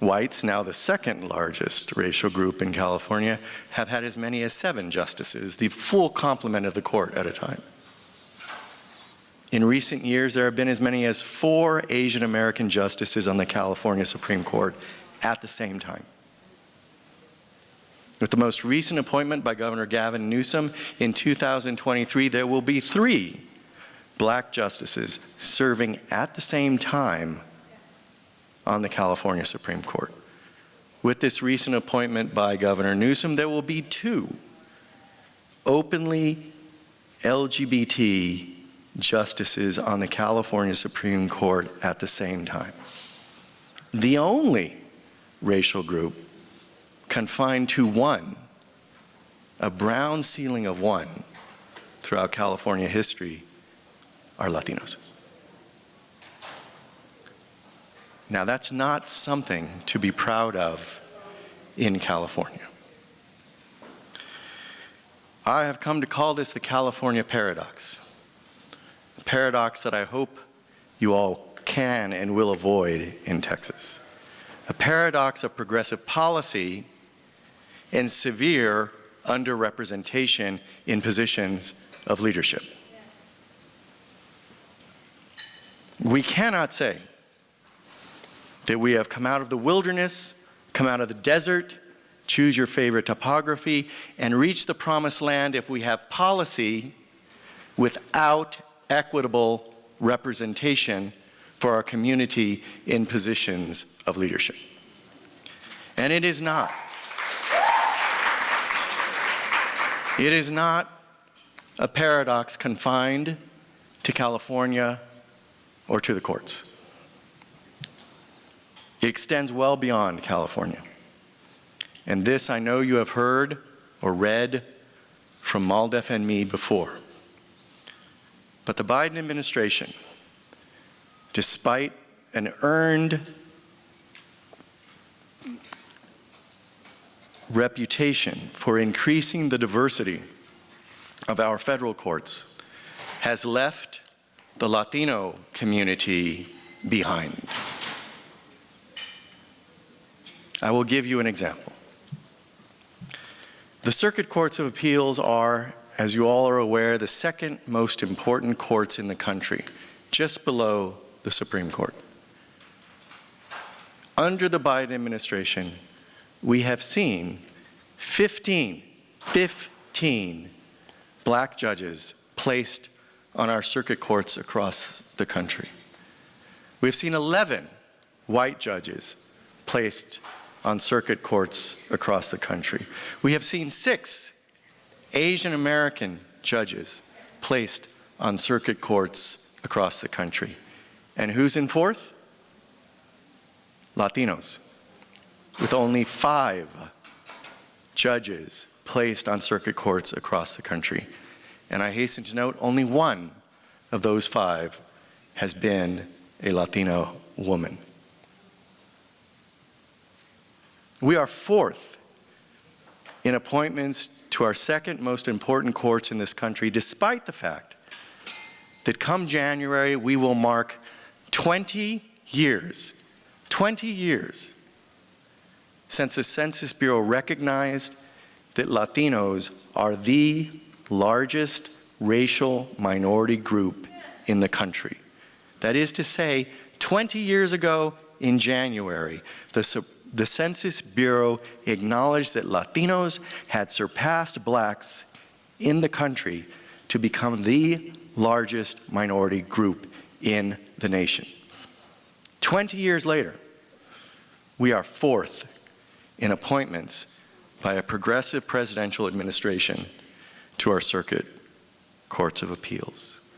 whites, now the second largest racial group in California, have had as many as 7 justices, the full complement of the court at a time. In recent years, there have been as many as 4 Asian American justices on the California Supreme Court at the same time. With the most recent appointment by Governor Gavin Newsom in 2023, there will be 3 black justices serving at the same time on the California Supreme Court. With this recent appointment by Governor Newsom, there will be 2 openly LGBT justices on the California Supreme Court at the same time. The only racial group confined to one, a brown ceiling of one, throughout California history are Latinos. Now, that's not something to be proud of in California. I have come to call this the California paradox, a paradox that I hope you all can and will avoid in Texas. A paradox of progressive policy and severe underrepresentation in positions of leadership. We cannot say that we have come out of the wilderness, come out of the desert, choose your favorite topography, and reach the promised land if we have policy without equitable representation for our community in positions of leadership. And it is not. It is not a paradox confined to California or to the courts. It extends well beyond California. And this I know you have heard or read from MALDEF and me before. But the Biden administration, despite an earned reputation for increasing the diversity of our federal courts, has left the Latino community behind. I will give you an example. The Circuit Courts of Appeals are, as you all are aware, the second most important courts in the country, just below the Supreme Court. Under the Biden administration, we have seen 15 black judges placed on our circuit courts across the country. We've seen 11 white judges placed on circuit courts across the country. We have seen 6 Asian American judges placed on circuit courts across the country. And who's in 4th? Latinos, with only 5 judges placed on circuit courts across the country. And I hasten to note, only 1 of those 5 has been a Latino woman. We are 4th in appointments to our second most important courts in this country, despite the fact that come January, we will mark 20 years since the Census Bureau recognized that Latinos are the largest racial minority group in the country. That is to say, 20 years ago in January, the Census Bureau acknowledged that Latinos had surpassed blacks in the country to become the largest minority group in the nation. 20 years later, we are fourth in appointments by a progressive presidential administration to our circuit courts of appeals.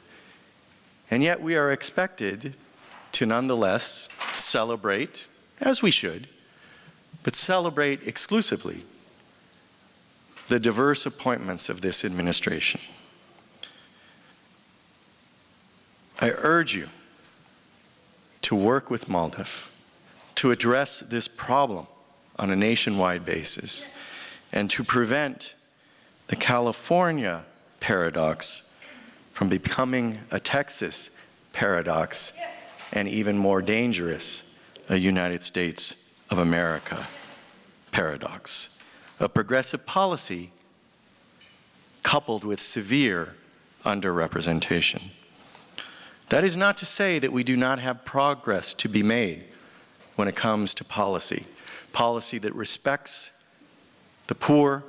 And yet we are expected to nonetheless celebrate, as we should, but celebrate exclusively the diverse appointments of this administration. I urge you to work with MALDEF to address this problem on a nationwide basis and to prevent the California paradox from becoming a Texas paradox and even more dangerous, a United States of America paradox. A progressive policy coupled with severe underrepresentation. That is not to say that we do not have progress to be made when it comes to policy. Policy that respects the poor,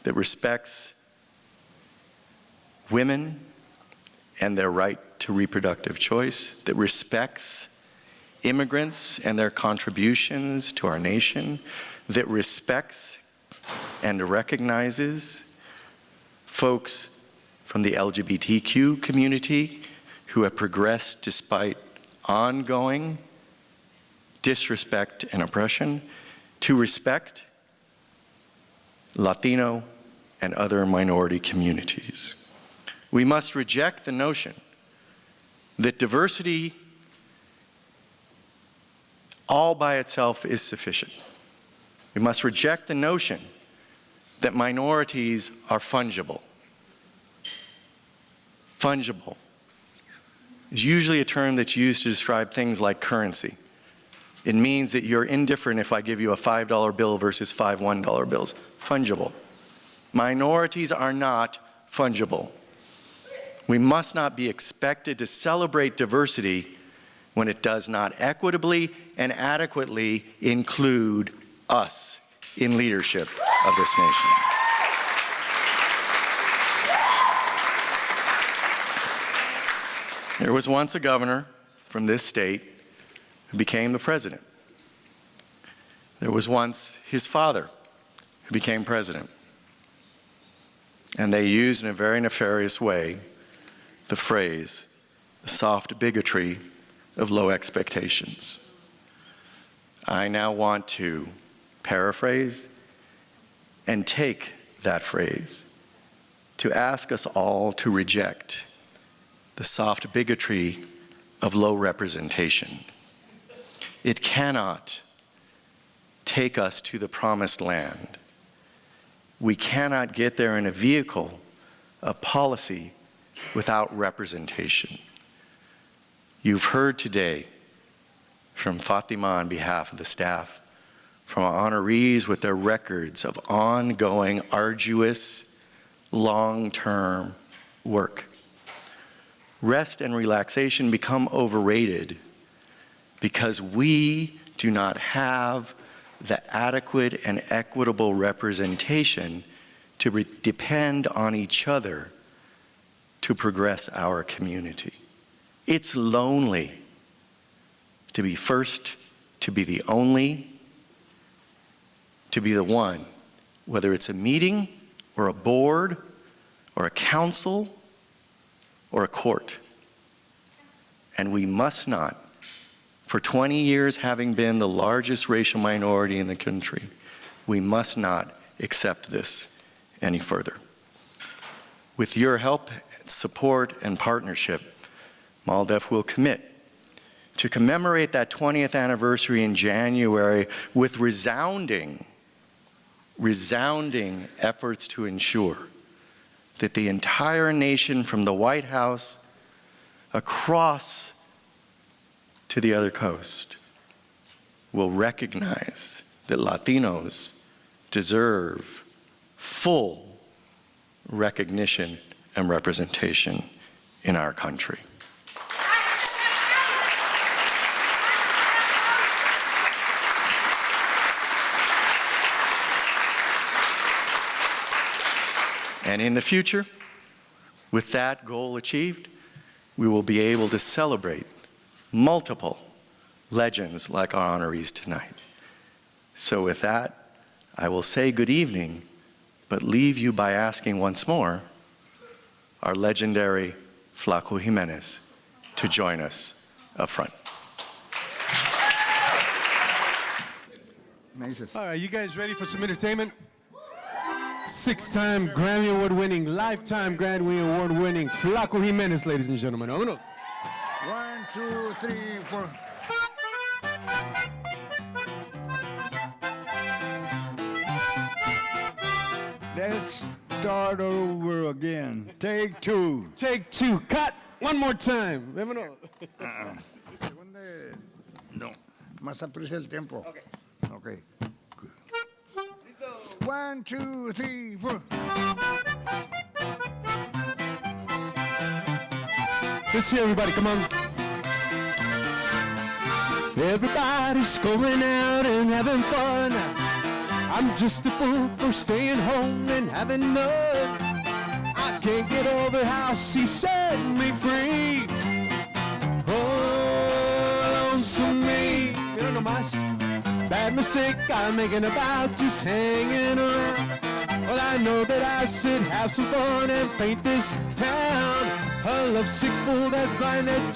that respects women and their right to reproductive choice, that respects immigrants and their contributions to our nation, that respects and recognizes folks from the LGBTQ community who have progressed despite ongoing disrespect and oppression, to respect Latino and other minority communities. We must reject the notion that diversity all by itself is sufficient. We must reject the notion that minorities are fungible. Fungible is usually a term that's used to describe things like currency. It means that you're indifferent if I give you a $5 bill versus 5 $1 bills. Fungible. Minorities are not fungible. We must not be expected to celebrate diversity when it does not equitably and adequately include us in leadership of this nation. There was once a governor from this state who became the president. There was once his father who became president. And they used in a very nefarious way the phrase, the soft bigotry of low expectations. I now want to paraphrase and take that phrase to ask us all to reject the soft bigotry of low representation. It cannot take us to the promised land. We cannot get there in a vehicle of policy without representation. You've heard today from Fatima on behalf of the staff, from our honorees with their records of ongoing, arduous, long-term work. Rest and relaxation become overrated because we do not have the adequate and equitable representation to depend on each other to progress our community. It's lonely to be first, to be the only, to be the one, whether it's a meeting or a board or a council or a court. And we must not, for 20 years having been the largest racial minority in the country, we must not accept this any further. With your help, support, and partnership, MALDEF will commit to commemorate that 20th anniversary in January with resounding efforts to ensure that the entire nation, from the White House across to the other coast, will recognize that Latinos deserve full recognition and representation in our country. And in the future, with that goal achieved, we will be able to celebrate multiple legends like our honorees tonight. So with that, I will say good evening, but leave you by asking once more our legendary Flaco Jimenez to join us up front. All right, you guys ready for some entertainment? 6-time Grammy Award-winning, lifetime Grammy Award-winning Flaco Jimenez, ladies and gentlemen. Vámonos. 1, 2, 3, 4. Let's start over again. Take 2. Take 2. Cut. One more time. Vámonos. No, más aprecia el tiempo. Okay. Good. 1, 2, 3, 4. Let's see everybody, come on. Everybody's going out and having fun. I'm just a fool for staying home and having none. I can't get over how she set me free. Oh, lonesome me. Mira nomás. Bad mistake I'm making about just hanging around. Well, I know that I should have some fun and paint this town. A lovesick fool that's blind that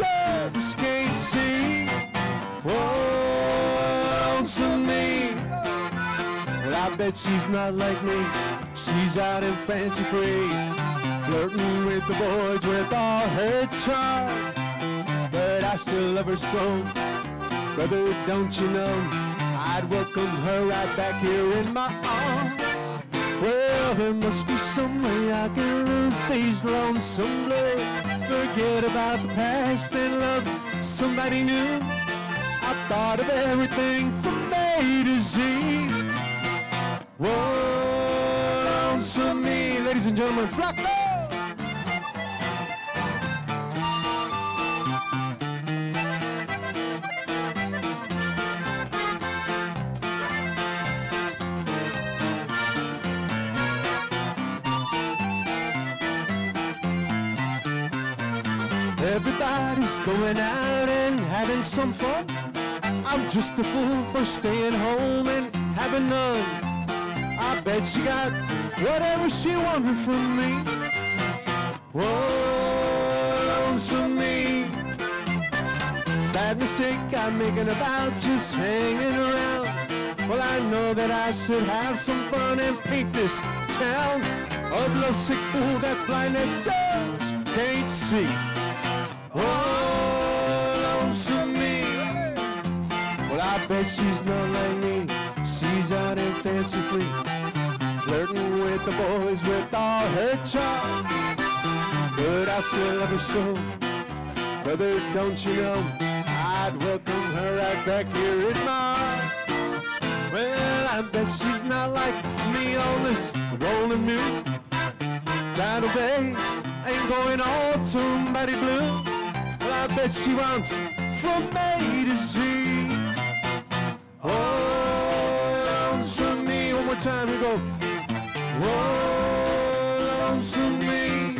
just can't see. Oh, lonesome me. Well, I bet she's not like me. She's out and fancy free, flirting with the boys with all her charm. But I still love her so. Brother, don't you know, I'd welcome her right back here in my arms. Well, there must be some way I can lose these lonesome blues. Forget about the past and love somebody new. I thought of everything from A to Z. Whoa, lonesome me, ladies and gentlemen, Flaco! Everybody's going out and having some fun. I'm just a fool for staying home and having none. I bet she got whatever she wanted from me. Whoa, lonesome me. Bad mistake I'm making about just hanging around. Well, I know that I should have some fun and paint this town of lovesick fool that's blind and just can't see. Oh, lonesome me. Well, I bet she's not like me. She's out and fancy free, flirting with the boys with all her charm. But I still love her so. Brother, don't you know, I'd welcome her right back here in my arms. Well, I bet she's not like me on this rolling mule. Battle Bay ain't going on somebody blue. I bet she wants from A to Z. Oh, lonesome me. One more time, we go. Oh, lonesome me.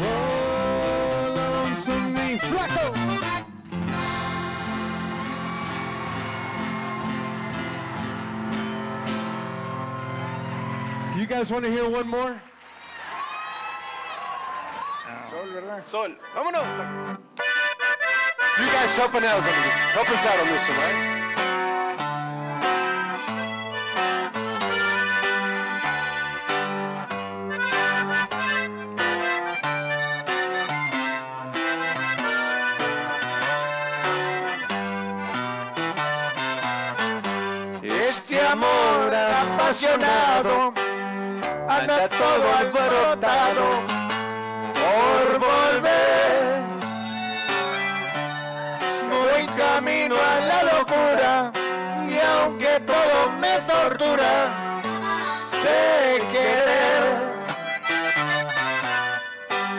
Oh, lonesome me. Flaco. You guys want to hear one more? Sol, ¿verdad? Sol, vámonos. You guys help us out on this one, right? Este amor apasionado anda todo alborotado por volver. Voy camino a la locura y aunque todo me tortura, sé querer.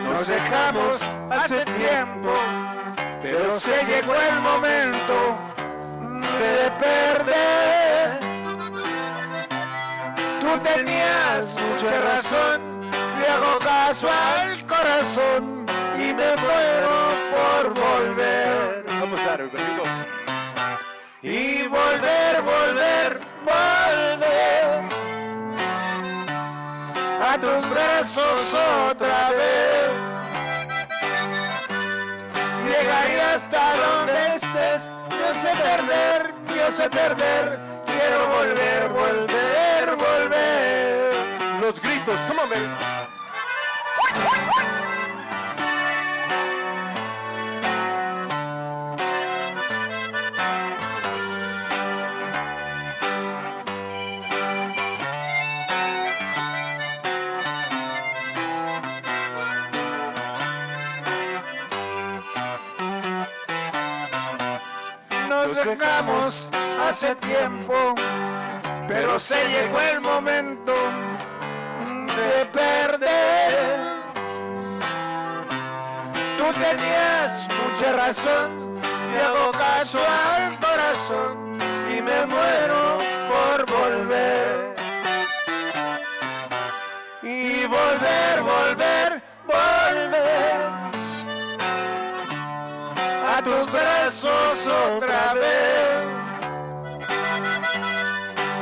Nos dejamos hace tiempo, pero se llegó el momento de perder. Tú Tú tenías mucha razón, le hago caso al corazón y me muero por volver. Vamos a ver, conmigo. Y volver, volver, volver a tus brazos otra vez. Llegaría hasta donde estés. Yo sé perder. Quiero volver, volver, volver. Los gritos, come on, baby. Nos dejamos hace tiempo, pero se llegó el momento de perder. Tú tenías mucha razón, le hago caso al corazón y me muero por volver. Y volver, volver, volver a tus brazos otra vez.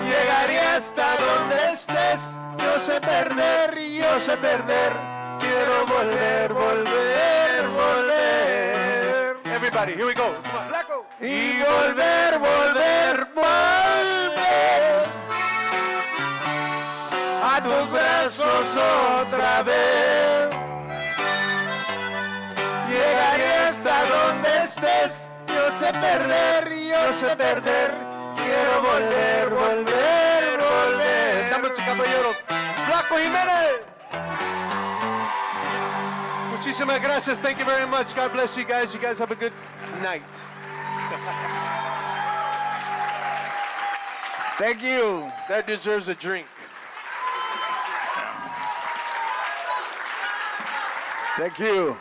Llegaré hasta donde estés. Yo sé perder, quiero volver, volver, volver. Everybody, here we go. Come on, Flaco. Y volver, volver, volver a tus brazos otra vez. Llegaré hasta donde estés. Yo sé perder, quiero volver, volver, volver. Damas y caballeros, Flaco Jiménez. Muchísimas gracias. Thank you very much. God bless you guys. You guys have a good night. Thank you. That deserves a drink. Thank you.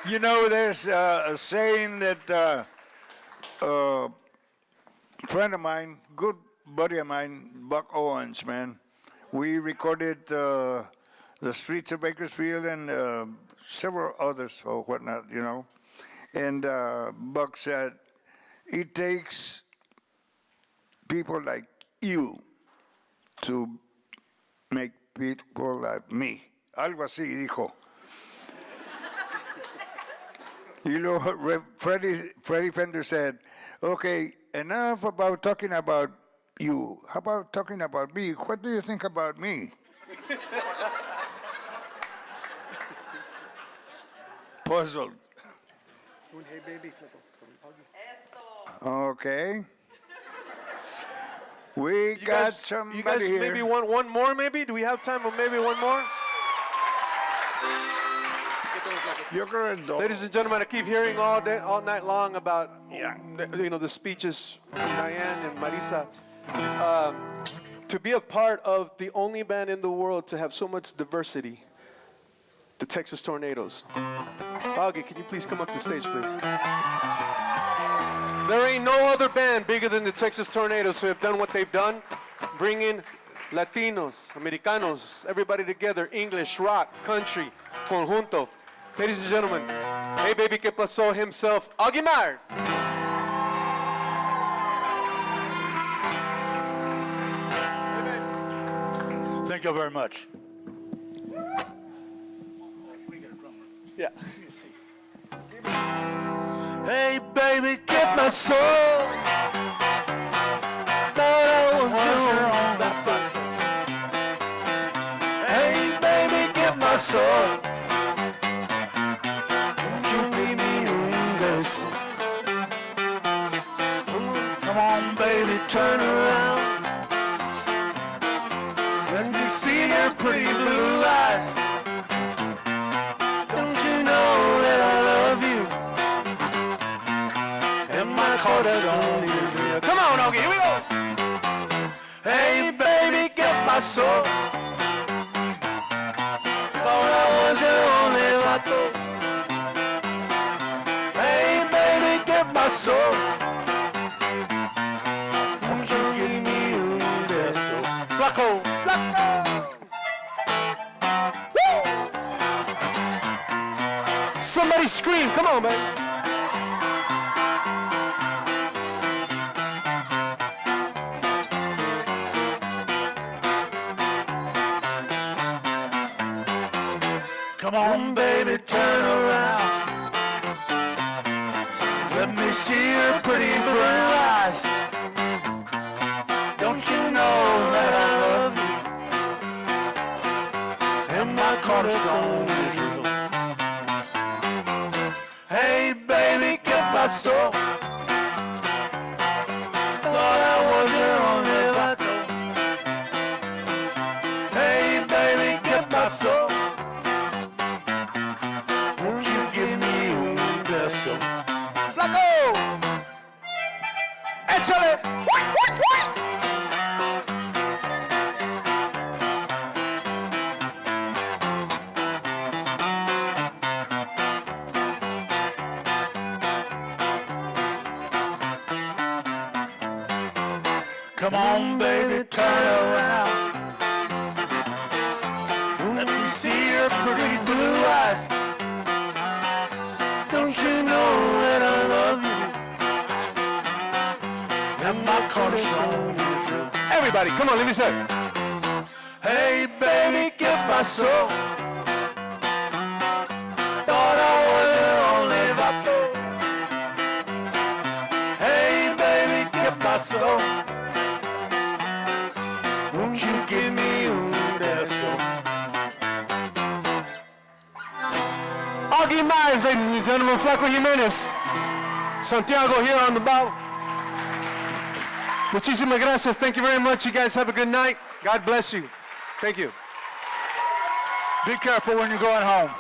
You know, there's a saying that a friend of mine, good buddy of mine, Buck Owens, man, we recorded the streets of Bakersfield and several others or whatnot, you know. And Buck said, it takes people like you to make people like me. Algo así dijo. You know, Freddie Fender said, okay, enough about talking about you. How about talking about me? What do you think about me? Puzzled. Hey, baby. Okay. We got somebody You guys here. maybe want one more, maybe? Do we have time for maybe one more? Ladies and gentlemen, I keep hearing all night long about the speeches from Diane and Marisa. To be a part of the only band in the world to have so much diversity, the Texas Tornadoes. Augie, can you please come up to stage, please? There ain't no other band bigger than the Texas Tornadoes who have done what they've done, bringing Latinos, Americanos, everybody together, English, rock, country, conjunto. Ladies and gentlemen, hey baby, ¿qué pasó? Himself, Augie Myers. Thank you very much. Yeah. Hey baby, get my soul. That was you, that fuck. Hey baby, get my soul. Won't you give me un beso? Come on baby, turn around. Let me see your pretty blue eyes. Don't you know that I love you? And my corazón is real. Come on, Augie, here we go. Hey, baby, ¿qué pasó? Thought I was your only vato. paso? Won't you give me un beso? Flaco, flaco. Woo! Somebody scream, come on, man. Come on, baby, turn around. Let me see your pretty brown eyes. Don't you know that I love you? And my corazón is real. Hey, baby, ¿qué pasó? Thought I was your only vato. Hey, baby, ¿qué pasó? Won't you give me un beso? ¡Flaco! ¡Échale! Come on, baby, turn around. Let me see your pretty blue eyes. Don't you know that I love you? And my corazón is real. Everybody, come on, let me say. Hey, baby, ¿qué pasó? Thought I was the only vato. Hey, baby, ¿qué pasó? Won't you give me un beso? Augie Myers, ladies and gentlemen, Flaco Jimenez. Santiago here on the bow. Muchísimas gracias. Thank you very much. You guys have a good night. God bless you. Thank you. Be careful when you're going home.